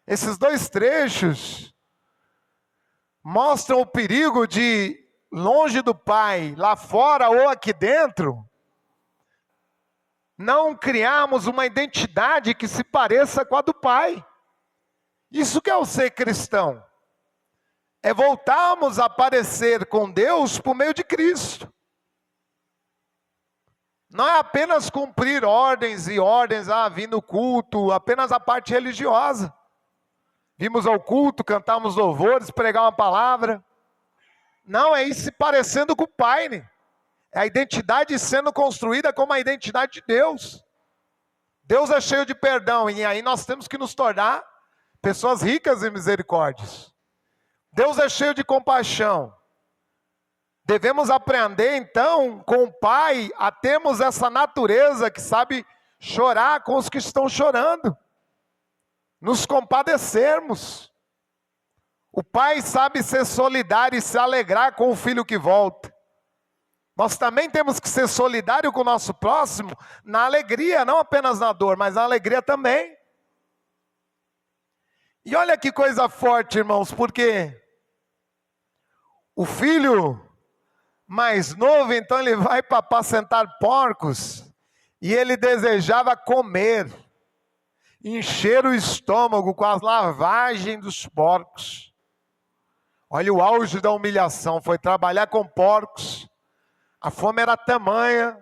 Esses dois trechos mostram o perigo de, longe do pai, lá fora ou aqui dentro, não criarmos uma identidade que se pareça com a do pai. Isso que é o ser cristão. É voltarmos a parecer com Deus por meio de Cristo. Não é apenas cumprir ordens e ordens, vir no culto, apenas a parte religiosa. Vimos ao culto, cantamos louvores, pregar uma palavra. Não, é ir se parecendo com o Pai, É a identidade sendo construída como a identidade de Deus. Deus é cheio de perdão, e aí nós temos que nos tornar pessoas ricas em misericórdias. Deus é cheio de compaixão. Devemos aprender então com o Pai a termos essa natureza que sabe chorar com os que estão chorando. Nos compadecermos. O Pai sabe ser solidário e se alegrar com o filho que volta. Nós também temos que ser solidários com o nosso próximo na alegria, não apenas na dor, mas na alegria também. E olha que coisa forte, irmãos, porque o filho mais novo, então ele vai para apacentar porcos, e ele desejava comer, encher o estômago com a lavagem dos porcos. Olha o auge da humilhação, foi trabalhar com porcos, a fome era tamanha,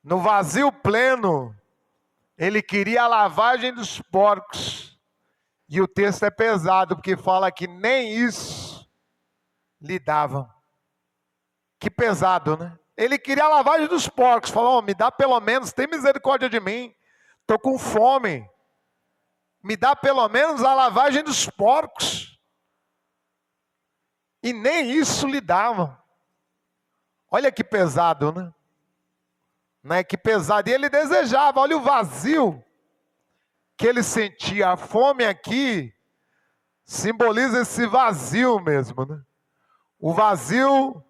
no vazio pleno, ele queria a lavagem dos porcos, e o texto é pesado, porque fala que nem isso lhe davam. Que pesado, Ele queria a lavagem dos porcos, falou, me dá pelo menos, tem misericórdia de mim, estou com fome, me dá pelo menos a lavagem dos porcos. E nem isso lhe davam. Olha que pesado, Que pesado. E ele desejava, olha o vazio que ele sentia. A fome aqui simboliza esse vazio mesmo, O vazio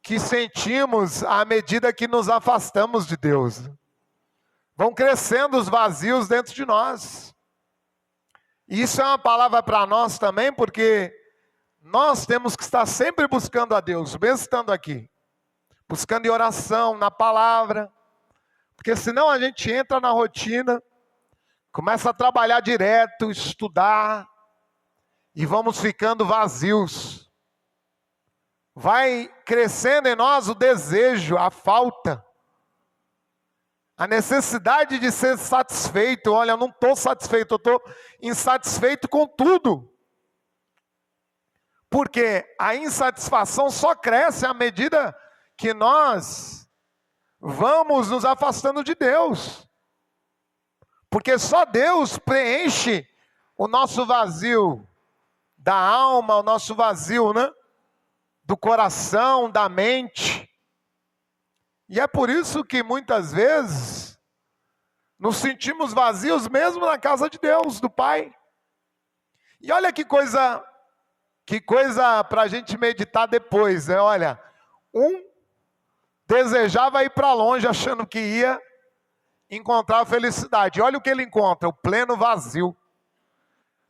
que sentimos à medida que nos afastamos de Deus. Vão crescendo os vazios dentro de nós. E isso é uma palavra para nós também, porque nós temos que estar sempre buscando a Deus, mesmo estando aqui. Buscando em oração, na palavra. Porque senão a gente entra na rotina, começa a trabalhar direto, estudar, e vamos ficando vazios. Vai crescendo em nós o desejo, a falta, a necessidade de ser satisfeito. Olha, eu não estou satisfeito, eu estou insatisfeito com tudo. Porque a insatisfação só cresce à medida que nós vamos nos afastando de Deus. Porque só Deus preenche o nosso vazio da alma, o nosso vazio, do coração, da mente. E é por isso que muitas vezes nos sentimos vazios mesmo na casa de Deus, do Pai. E olha que coisa para a gente meditar depois, Olha, desejava ir para longe achando que ia encontrar a felicidade. Olha o que ele encontra, o pleno vazio.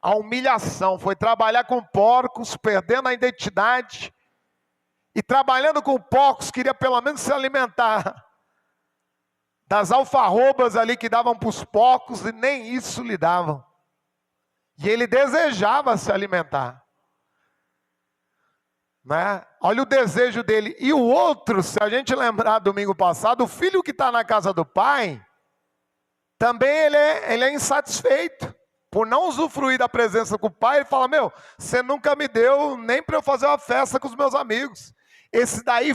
A humilhação, foi trabalhar com porcos, perdendo a identidade. E trabalhando com porcos, queria pelo menos se alimentar. das alfarrobas ali que davam para os porcos, e nem isso lhe davam. E ele desejava se alimentar. Né? Olha o desejo dele. E o outro, se a gente lembrar domingo passado, o filho que está na casa do pai, também ele é insatisfeito. Por não usufruir da presença com o pai, ele fala, você nunca me deu nem para eu fazer uma festa com os meus amigos. Esse daí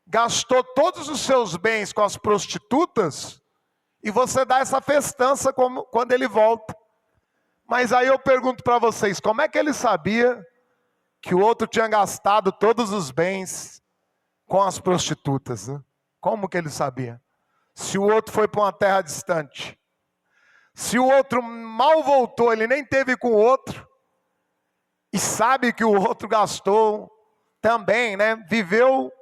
gastou todos os seus bens com as prostitutas, e você dá essa festança quando ele volta. Mas aí eu pergunto para vocês, como é que ele sabia que o outro tinha gastado todos os bens com as prostitutas? Né? Como que ele sabia? Se o outro foi para uma terra distante. Se o outro mal voltou, ele nem teve com o outro. E sabe que o outro gastou também, né? Viveu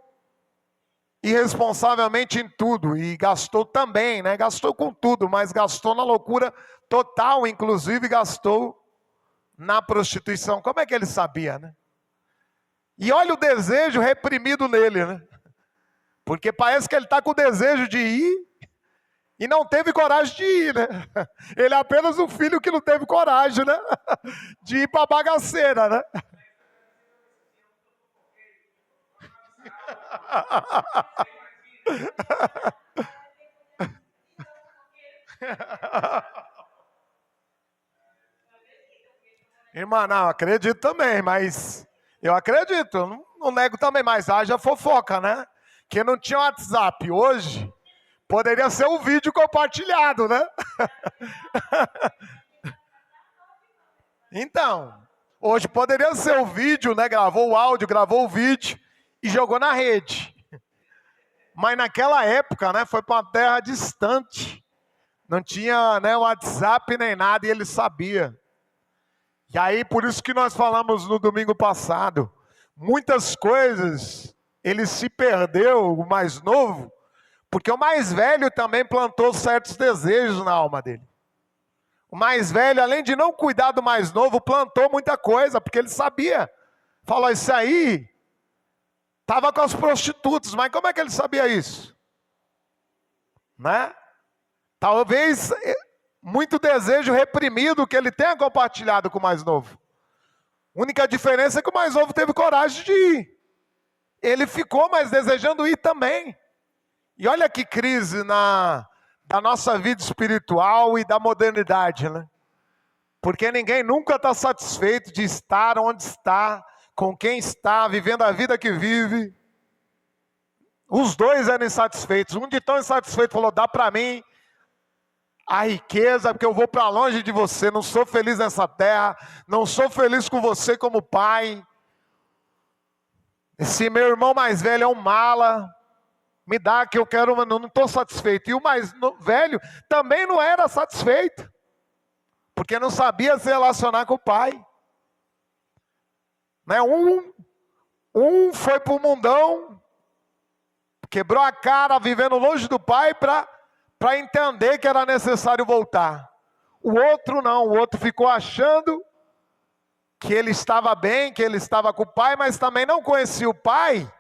irresponsavelmente em tudo. E gastou também, né? Gastou com tudo, mas gastou na loucura total. Inclusive gastou na prostituição. Como é que ele sabia, né? E olha o desejo reprimido nele, né? Porque parece que ele está com o desejo de ir e não teve coragem de ir, né? Ele é apenas um filho que não teve coragem, né? De ir para a bagaceira, né? Irmã, não, acredito também, mas eu acredito, eu não nego também, mas haja fofoca, né? Que não tinha WhatsApp hoje, poderia ser um vídeo compartilhado, né? Então, hoje poderia ser um vídeo, né? Gravou o áudio, gravou o vídeo e jogou na rede. Mas naquela época, né? Foi para uma terra distante, não tinha, né, WhatsApp nem nada, e ele sabia. E aí, por isso que nós falamos no domingo passado, muitas coisas, ele se perdeu, o mais novo, porque o mais velho também plantou certos desejos na alma dele. O mais velho, além de não cuidar do mais novo, plantou muita coisa, porque ele sabia. Falou, isso aí estava com as prostitutas, mas como é que ele sabia isso? Né? Talvez muito desejo reprimido que ele tenha compartilhado com o mais novo. A única diferença é que o mais novo teve coragem de ir. Ele ficou, mas desejando ir também. E olha que crise da nossa vida espiritual e da modernidade, né? Porque ninguém nunca está satisfeito de estar onde está, com quem está, vivendo a vida que vive. Os dois eram insatisfeitos. Um de tão insatisfeito falou, dá para mim a riqueza, porque eu vou para longe de você, não sou feliz nessa terra, não sou feliz com você como pai. Esse meu irmão mais velho é um mala, me dá que eu quero, mas não estou satisfeito. E o mais velho também não era satisfeito, porque não sabia se relacionar com o pai. Né? Um foi para o mundão, quebrou a cara vivendo longe do pai para entender que era necessário voltar. O outro não, o outro ficou achando que ele estava bem, que ele estava com o pai, mas também não conhecia o pai.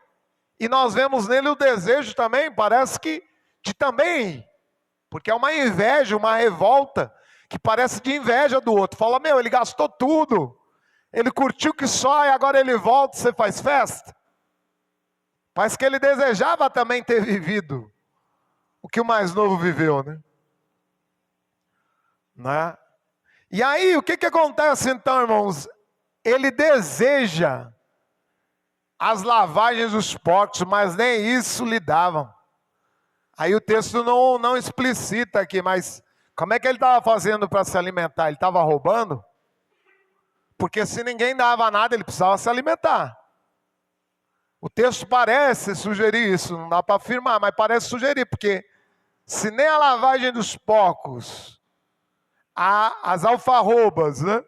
E nós vemos nele o desejo também, parece que de também, porque é uma inveja, uma revolta, que parece de inveja do outro. Fala, ele gastou tudo, ele curtiu que só, e agora ele volta, você faz festa? Parece que ele desejava também ter vivido o que o mais novo viveu, né? E aí, o que acontece então, irmãos? Ele deseja as lavagens dos porcos, mas nem isso lhe davam. Aí o texto não explicita aqui, mas como é que ele estava fazendo para se alimentar? Ele estava roubando? Porque se ninguém dava nada, ele precisava se alimentar. O texto parece sugerir isso, não dá para afirmar, mas parece sugerir, porque se nem a lavagem dos porcos, as alfarrobas, né,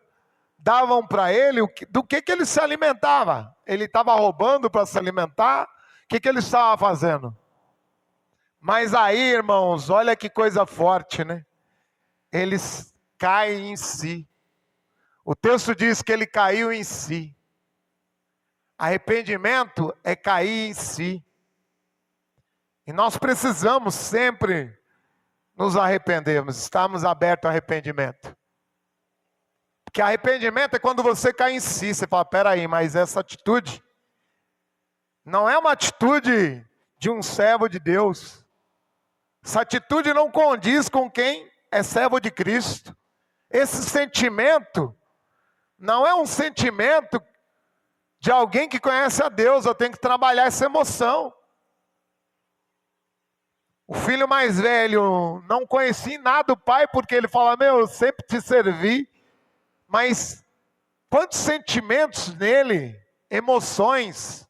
davam para ele, do que ele se alimentava? Ele estava roubando para se alimentar? O que ele estava fazendo? Mas aí, irmãos, olha que coisa forte, né? Ele cai em si. O texto diz que ele caiu em si. Arrependimento é cair em si. E nós precisamos sempre nos arrependermos, estarmos abertos ao arrependimento. Porque arrependimento é quando você cai em si, você fala, peraí, mas essa atitude não é uma atitude de um servo de Deus. Essa atitude não condiz com quem é servo de Cristo. Esse sentimento não é um sentimento de alguém que conhece a Deus. Eu tenho que trabalhar essa emoção. O filho mais velho não conhecia nada o pai, porque ele fala, eu sempre te servi. Mas quantos sentimentos nele, emoções,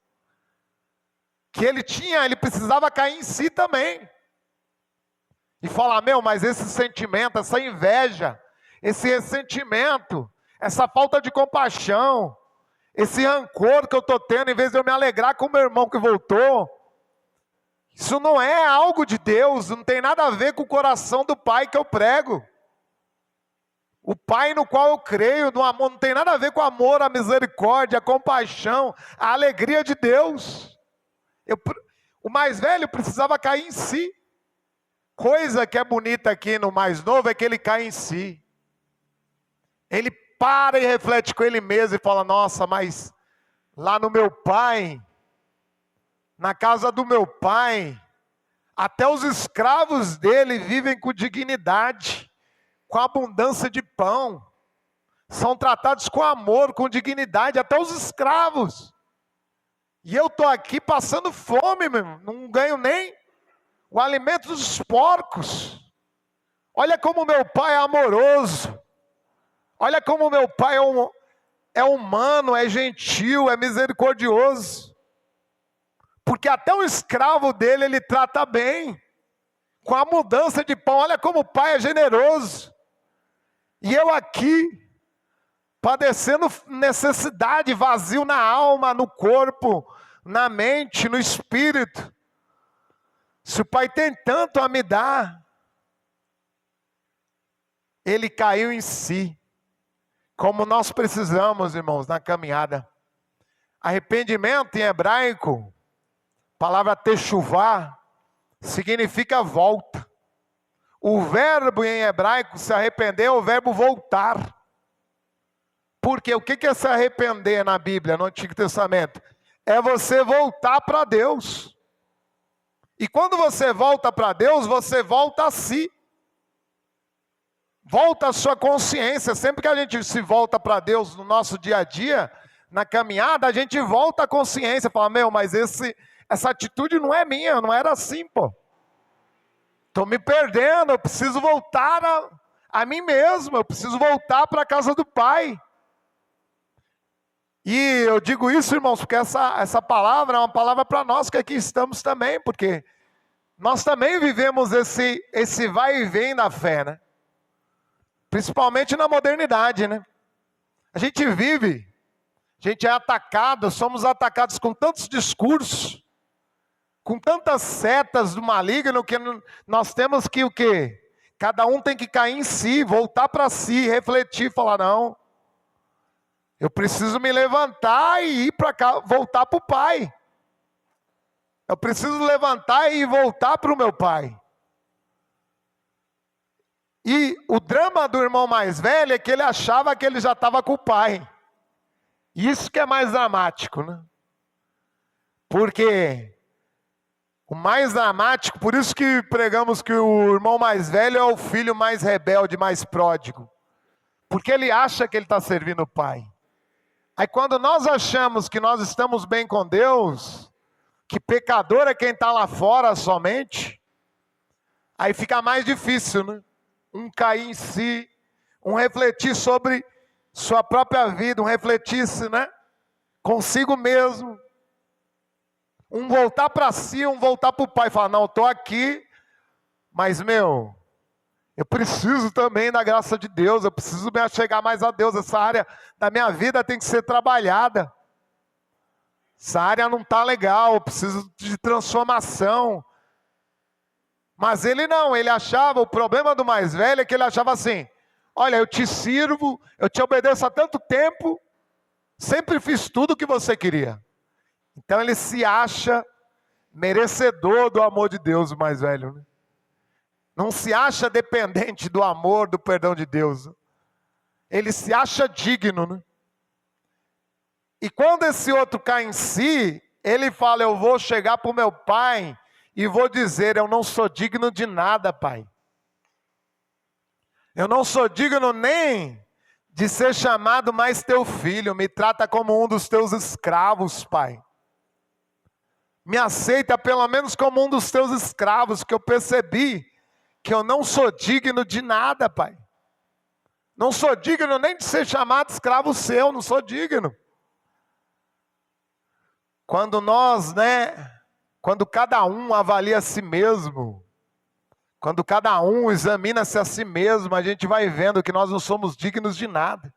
que ele tinha, ele precisava cair em si também. E falar, mas esse sentimento, essa inveja, esse ressentimento, essa falta de compaixão, esse rancor que eu estou tendo, em vez de eu me alegrar com o meu irmão que voltou, isso não é algo de Deus, não tem nada a ver com o coração do Pai que eu prego. O Pai no qual eu creio, no amor, não tem nada a ver com o amor, a misericórdia, a compaixão, a alegria de Deus. O mais velho precisava cair em si. Coisa que é bonita aqui no mais novo é que ele cai em si. Ele para e reflete com ele mesmo e fala, nossa, mas lá no meu pai, na casa do meu pai, até os escravos dele vivem com dignidade, com abundância de pão, são tratados com amor, com dignidade, até os escravos. E eu estou aqui passando fome, não ganho nem o alimento dos porcos. Olha como meu pai é amoroso. Olha como meu pai é humano, é gentil, é misericordioso. Porque até o escravo dele ele trata bem. Com a mudança de pão, olha como o pai é generoso. E eu aqui, padecendo necessidade, vazio na alma, no corpo, na mente, no espírito. Se o pai tem tanto a me dar, ele caiu em si. Como nós precisamos, irmãos, na caminhada. Arrependimento em hebraico, palavra techuvá, significa volta. O verbo em hebraico, se arrepender, é o verbo voltar. Porque o que é se arrepender na Bíblia, no Antigo Testamento? É você voltar para Deus. E quando você volta para Deus, você volta a si. Volta a sua consciência. Sempre que a gente se volta para Deus no nosso dia a dia, na caminhada, a gente volta a consciência. Fala, mas essa atitude não é minha, não era assim, pô. Estou me perdendo, eu preciso voltar a mim mesmo, eu preciso voltar para a casa do Pai. E eu digo isso, irmãos, porque essa palavra é uma palavra para nós que aqui estamos também, porque nós também vivemos esse vai e vem da fé, né? Principalmente na modernidade, né? A gente vive, a gente é atacado, somos atacados com tantos discursos, com tantas setas do maligno, que nós temos que o quê? Cada um tem que cair em si, voltar para si, refletir, falar, não, eu preciso me levantar e ir para cá, voltar para o Pai. Eu preciso levantar e voltar para o meu Pai. E o drama do irmão mais velho é que ele achava que ele já estava com o pai. Isso que é mais dramático, né? Porque o mais dramático, por isso que pregamos que o irmão mais velho é o filho mais rebelde, mais pródigo. Porque ele acha que ele está servindo o pai. Aí quando nós achamos que nós estamos bem com Deus, que pecador é quem está lá fora somente, aí fica mais difícil, né? Um cair em si, um refletir sobre sua própria vida, um refletir, né, consigo mesmo. Um voltar para si, um voltar para o Pai. Falar, não, eu estou aqui, mas eu preciso também da graça de Deus, eu preciso me achegar mais a Deus. Essa área da minha vida tem que ser trabalhada. Essa área não está legal, eu preciso de transformação. Mas ele não, ele achava, o problema do mais velho é que ele achava assim, olha, eu te sirvo, eu te obedeço há tanto tempo, sempre fiz tudo o que você queria. Então ele se acha merecedor do amor de Deus, o mais velho, né? Não se acha dependente do amor, do perdão de Deus. Ele se acha digno, né? E quando esse outro cai em si, ele fala: eu vou chegar para o meu pai e vou dizer: eu não sou digno de nada, pai. Eu não sou digno nem de ser chamado mais teu filho. Me trata como um dos teus escravos, pai. Me aceita pelo menos como um dos teus escravos, que eu percebi que eu não sou digno de nada, pai. Não sou digno nem de ser chamado escravo seu, não sou digno. Quando nós, quando cada um avalia a si mesmo, quando cada um examina-se a si mesmo, a gente vai vendo que nós não somos dignos de nada.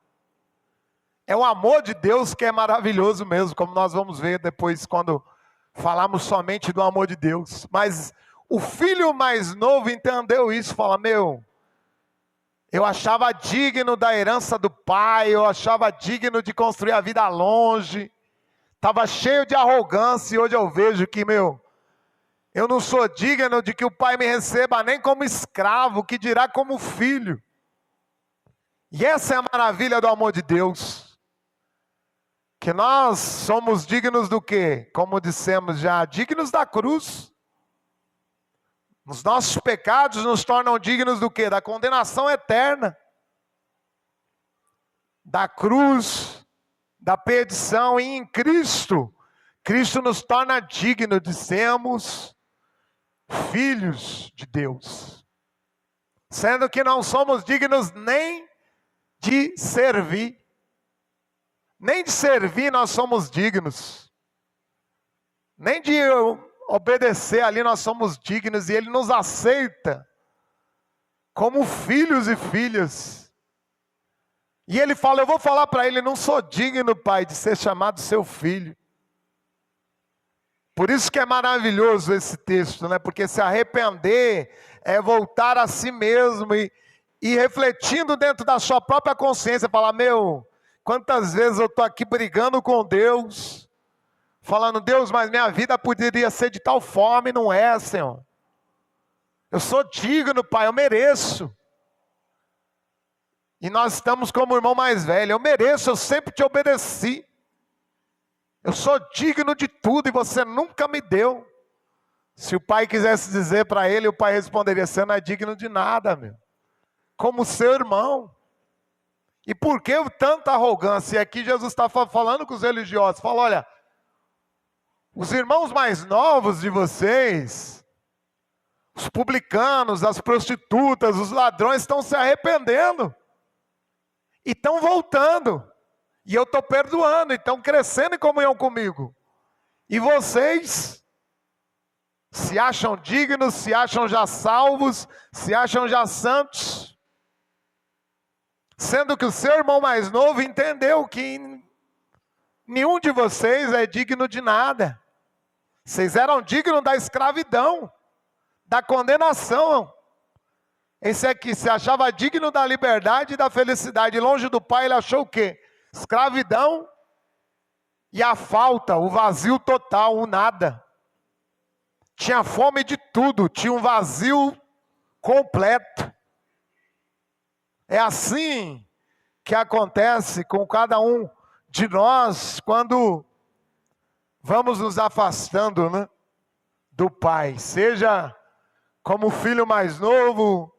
É o amor de Deus que é maravilhoso mesmo, como nós vamos ver depois quando falamos somente do amor de Deus. Mas o filho mais novo entendeu isso, fala: eu achava digno da herança do pai, eu achava digno de construir a vida longe, estava cheio de arrogância, e hoje eu vejo que, eu não sou digno de que o pai me receba nem como escravo, que dirá como filho. E essa é a maravilha do amor de Deus. Que nós somos dignos do quê? Como dissemos já, dignos da cruz. Os nossos pecados nos tornam dignos do quê? Da condenação eterna. Da cruz, da perdição. E em Cristo, Cristo nos torna dignos de sermos filhos de Deus. Sendo que não somos dignos nem de servir. Nem de servir nós somos dignos. Nem de obedecer ali nós somos dignos. E Ele nos aceita como filhos e filhas. E Ele fala: eu vou falar para Ele: não sou digno, pai, de ser chamado seu filho. Por isso que é maravilhoso esse texto, porque se arrepender é voltar a si mesmo e refletindo dentro da sua própria consciência, falar: quantas vezes eu estou aqui brigando com Deus, falando: Deus, mas minha vida poderia ser de tal forma e não é, Senhor. Eu sou digno, pai, eu mereço. E nós estamos como o irmão mais velho: eu mereço, eu sempre te obedeci. Eu sou digno de tudo e você nunca me deu. Se o pai quisesse dizer para ele, o pai responderia: você não é digno de nada, como seu irmão. E por que tanta arrogância? E aqui Jesus está falando com os religiosos. Fala: olha, os irmãos mais novos de vocês, os publicanos, as prostitutas, os ladrões, estão se arrependendo. E estão voltando. E eu estou perdoando, e estão crescendo em comunhão comigo. E vocês se acham dignos, se acham já salvos, se acham já santos. Sendo que o seu irmão mais novo entendeu que nenhum de vocês é digno de nada. Vocês eram dignos da escravidão, da condenação. Esse aqui se achava digno da liberdade e da felicidade. Longe do pai, ele achou o quê? Escravidão e a falta, o vazio total, o nada. Tinha fome de tudo, tinha um vazio completo. É assim que acontece com cada um de nós quando vamos nos afastando, do pai. Seja como o filho mais novo,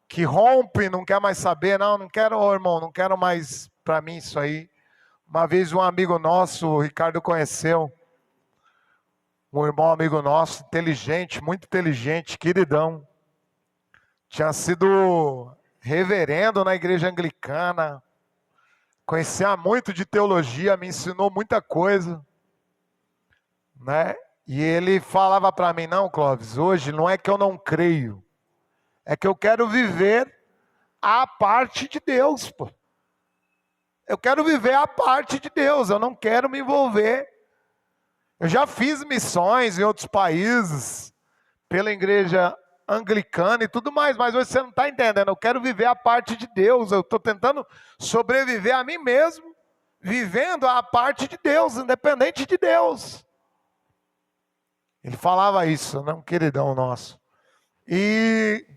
que rompe, não quer mais saber. Não quero, irmão, não quero mais para mim isso aí. Uma vez um amigo nosso, o Ricardo, conheceu um irmão amigo nosso, inteligente, muito inteligente, queridão. Tinha sido reverendo na igreja anglicana, conhecia muito de teologia, me ensinou muita coisa, E ele falava para mim: não, Clóvis, hoje não é que eu não creio, é que eu quero viver a parte de Deus, pô. Eu quero viver a parte de Deus, eu não quero me envolver. Eu já fiz missões em outros países, pela igreja anglicana e tudo mais, mas hoje você não está entendendo. Eu quero viver a parte de Deus, eu estou tentando sobreviver a mim mesmo, vivendo a parte de Deus, independente de Deus. Ele falava isso, né? Um queridão nosso. E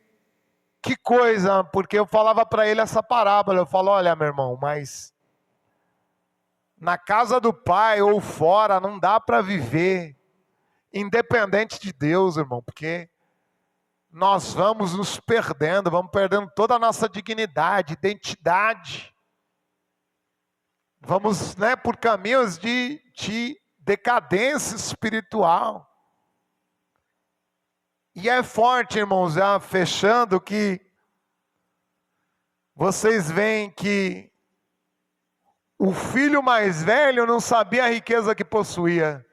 que coisa, porque eu falava para ele essa parábola. Eu falo, olha, meu irmão, mas na casa do pai ou fora não dá para viver independente de Deus, irmão, porque nós vamos nos perdendo, vamos perdendo toda a nossa dignidade, identidade. Vamos, né, por caminhos de decadência espiritual. E é forte, irmãos, já fechando, que vocês veem que o filho mais velho não sabia a riqueza que possuía.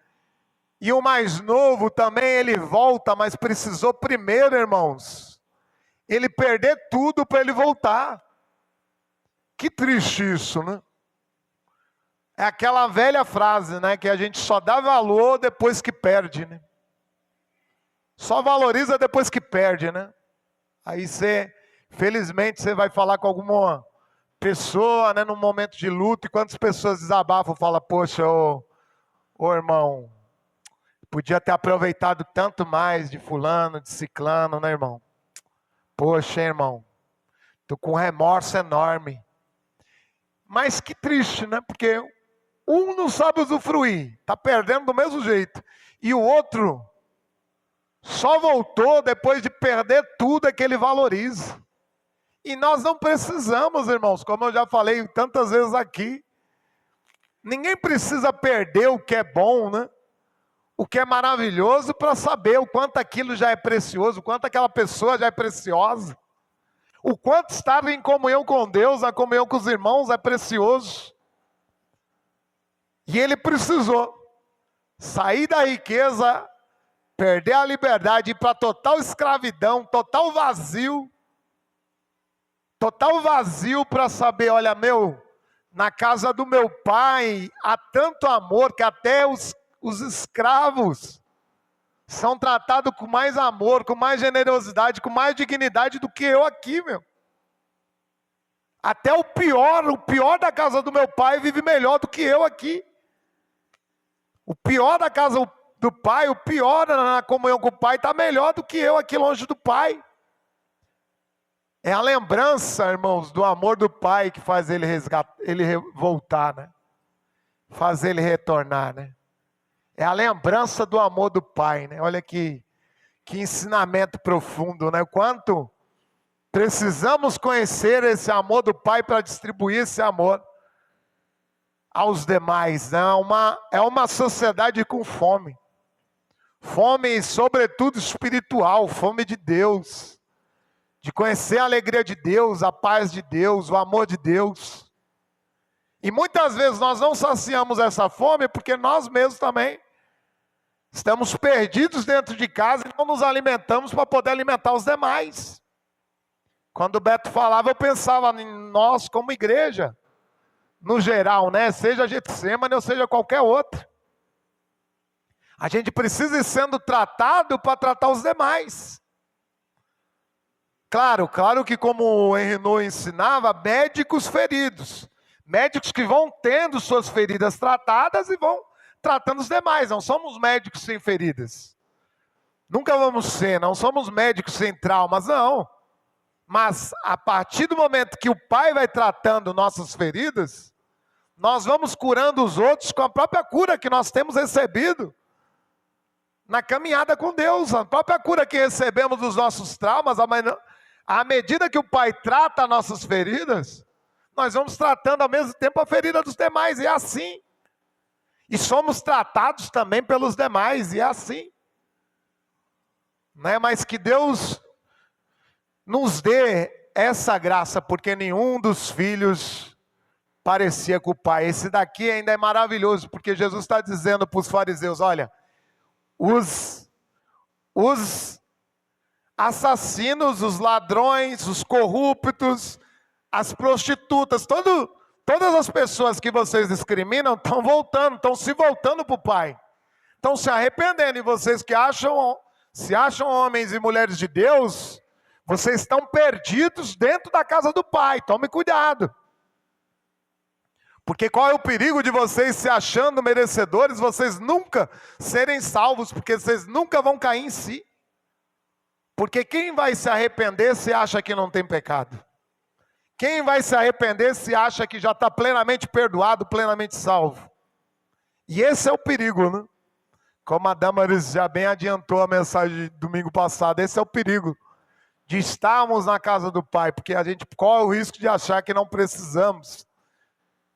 E o mais novo também, ele volta, mas precisou primeiro, irmãos, ele perder tudo para ele voltar. Que triste isso, né? É aquela velha frase, né? Que a gente só dá valor depois que perde, né? Só valoriza depois que perde, né? Aí você, felizmente, você vai falar com alguma pessoa, né? Num momento de luto, e quantas pessoas desabafam, falam, poxa, ô irmão, podia ter aproveitado tanto mais de fulano, de ciclano, né, irmão? Poxa, irmão, tô com um remorso enorme. Mas que triste, né? Porque um não sabe usufruir, tá perdendo do mesmo jeito. E o outro só voltou depois de perder tudo que ele valoriza. E nós não precisamos, irmãos, como eu já falei tantas vezes aqui, ninguém precisa perder o que é bom, né? O que é maravilhoso, para saber o quanto aquilo já é precioso, o quanto aquela pessoa já é preciosa. O quanto estar em comunhão com Deus, a comunhão com os irmãos é precioso. E ele precisou sair da riqueza, perder a liberdade, ir para total escravidão, total vazio para saber, olha, na casa do meu pai há tanto amor que até os escravos são tratados com mais amor, com mais generosidade, com mais dignidade do que eu aqui, meu. Até o pior da casa do meu pai vive melhor do que eu aqui. O pior da casa do pai, o pior na comunhão com o pai, está melhor do que eu aqui longe do pai. É a lembrança, irmãos, do amor do pai que faz ele voltar, né? Faz ele retornar, né? É a lembrança do amor do pai, né? Olha que ensinamento profundo, né? O quanto precisamos conhecer esse amor do pai para distribuir esse amor aos demais, né? É uma sociedade com fome. Fome, sobretudo espiritual, fome de Deus. De conhecer a alegria de Deus, a paz de Deus, o amor de Deus. E muitas vezes nós não saciamos essa fome porque nós mesmos também estamos perdidos dentro de casa e não nos alimentamos para poder alimentar os demais. Quando o Beto falava, eu pensava em nós como igreja, no geral, né? Seja Getsemane ou seja qualquer outra. A gente precisa ir sendo tratado para tratar os demais. Claro que como o Henri ensinava, médicos feridos. Médicos que vão tendo suas feridas tratadas e vão tratando os demais. Não somos médicos sem feridas. Nunca vamos ser, não somos médicos sem traumas, não. Mas a partir do momento que o Pai vai tratando nossas feridas, nós vamos curando os outros com a própria cura que nós temos recebido na caminhada com Deus. A própria cura que recebemos dos nossos traumas, à medida que o Pai trata nossas feridas, nós vamos tratando ao mesmo tempo a ferida dos demais, e é assim. E somos tratados também pelos demais, e é assim. Né? Mas que Deus nos dê essa graça, porque nenhum dos filhos parecia com o pai. Esse daqui ainda é maravilhoso, porque Jesus está dizendo para os fariseus, olha, os assassinos, os ladrões, os corruptos, as prostitutas, todas as pessoas que vocês discriminam estão voltando, estão se voltando para o Pai. Estão se arrependendo. E vocês que se acham homens e mulheres de Deus, vocês estão perdidos dentro da casa do Pai. Tome cuidado. Porque qual é o perigo de vocês se achando merecedores, vocês nunca serem salvos, porque vocês nunca vão cair em si. Porque quem vai se arrepender se acha que não tem pecado? Quem vai se arrepender se acha que já está plenamente perdoado, plenamente salvo? E esse é o perigo, né? Como a Damaris já bem adiantou a mensagem de domingo passado, esse é o perigo de estarmos na casa do Pai, porque a gente corre o risco de achar que não precisamos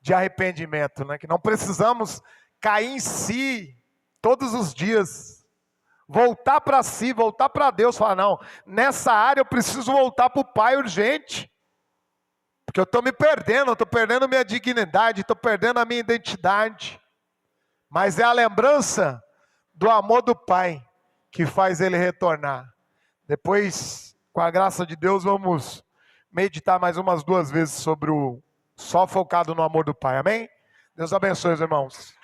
de arrependimento, né? Que não precisamos cair em si todos os dias, voltar para si, voltar para Deus, falar, não, nessa área eu preciso voltar para o Pai urgente, porque eu estou me perdendo, eu estou perdendo minha dignidade, estou perdendo a minha identidade, mas é a lembrança do amor do Pai que faz ele retornar. Depois, com a graça de Deus, vamos meditar mais umas 2 vezes sobre o só focado no amor do Pai, amém? Deus abençoe os irmãos.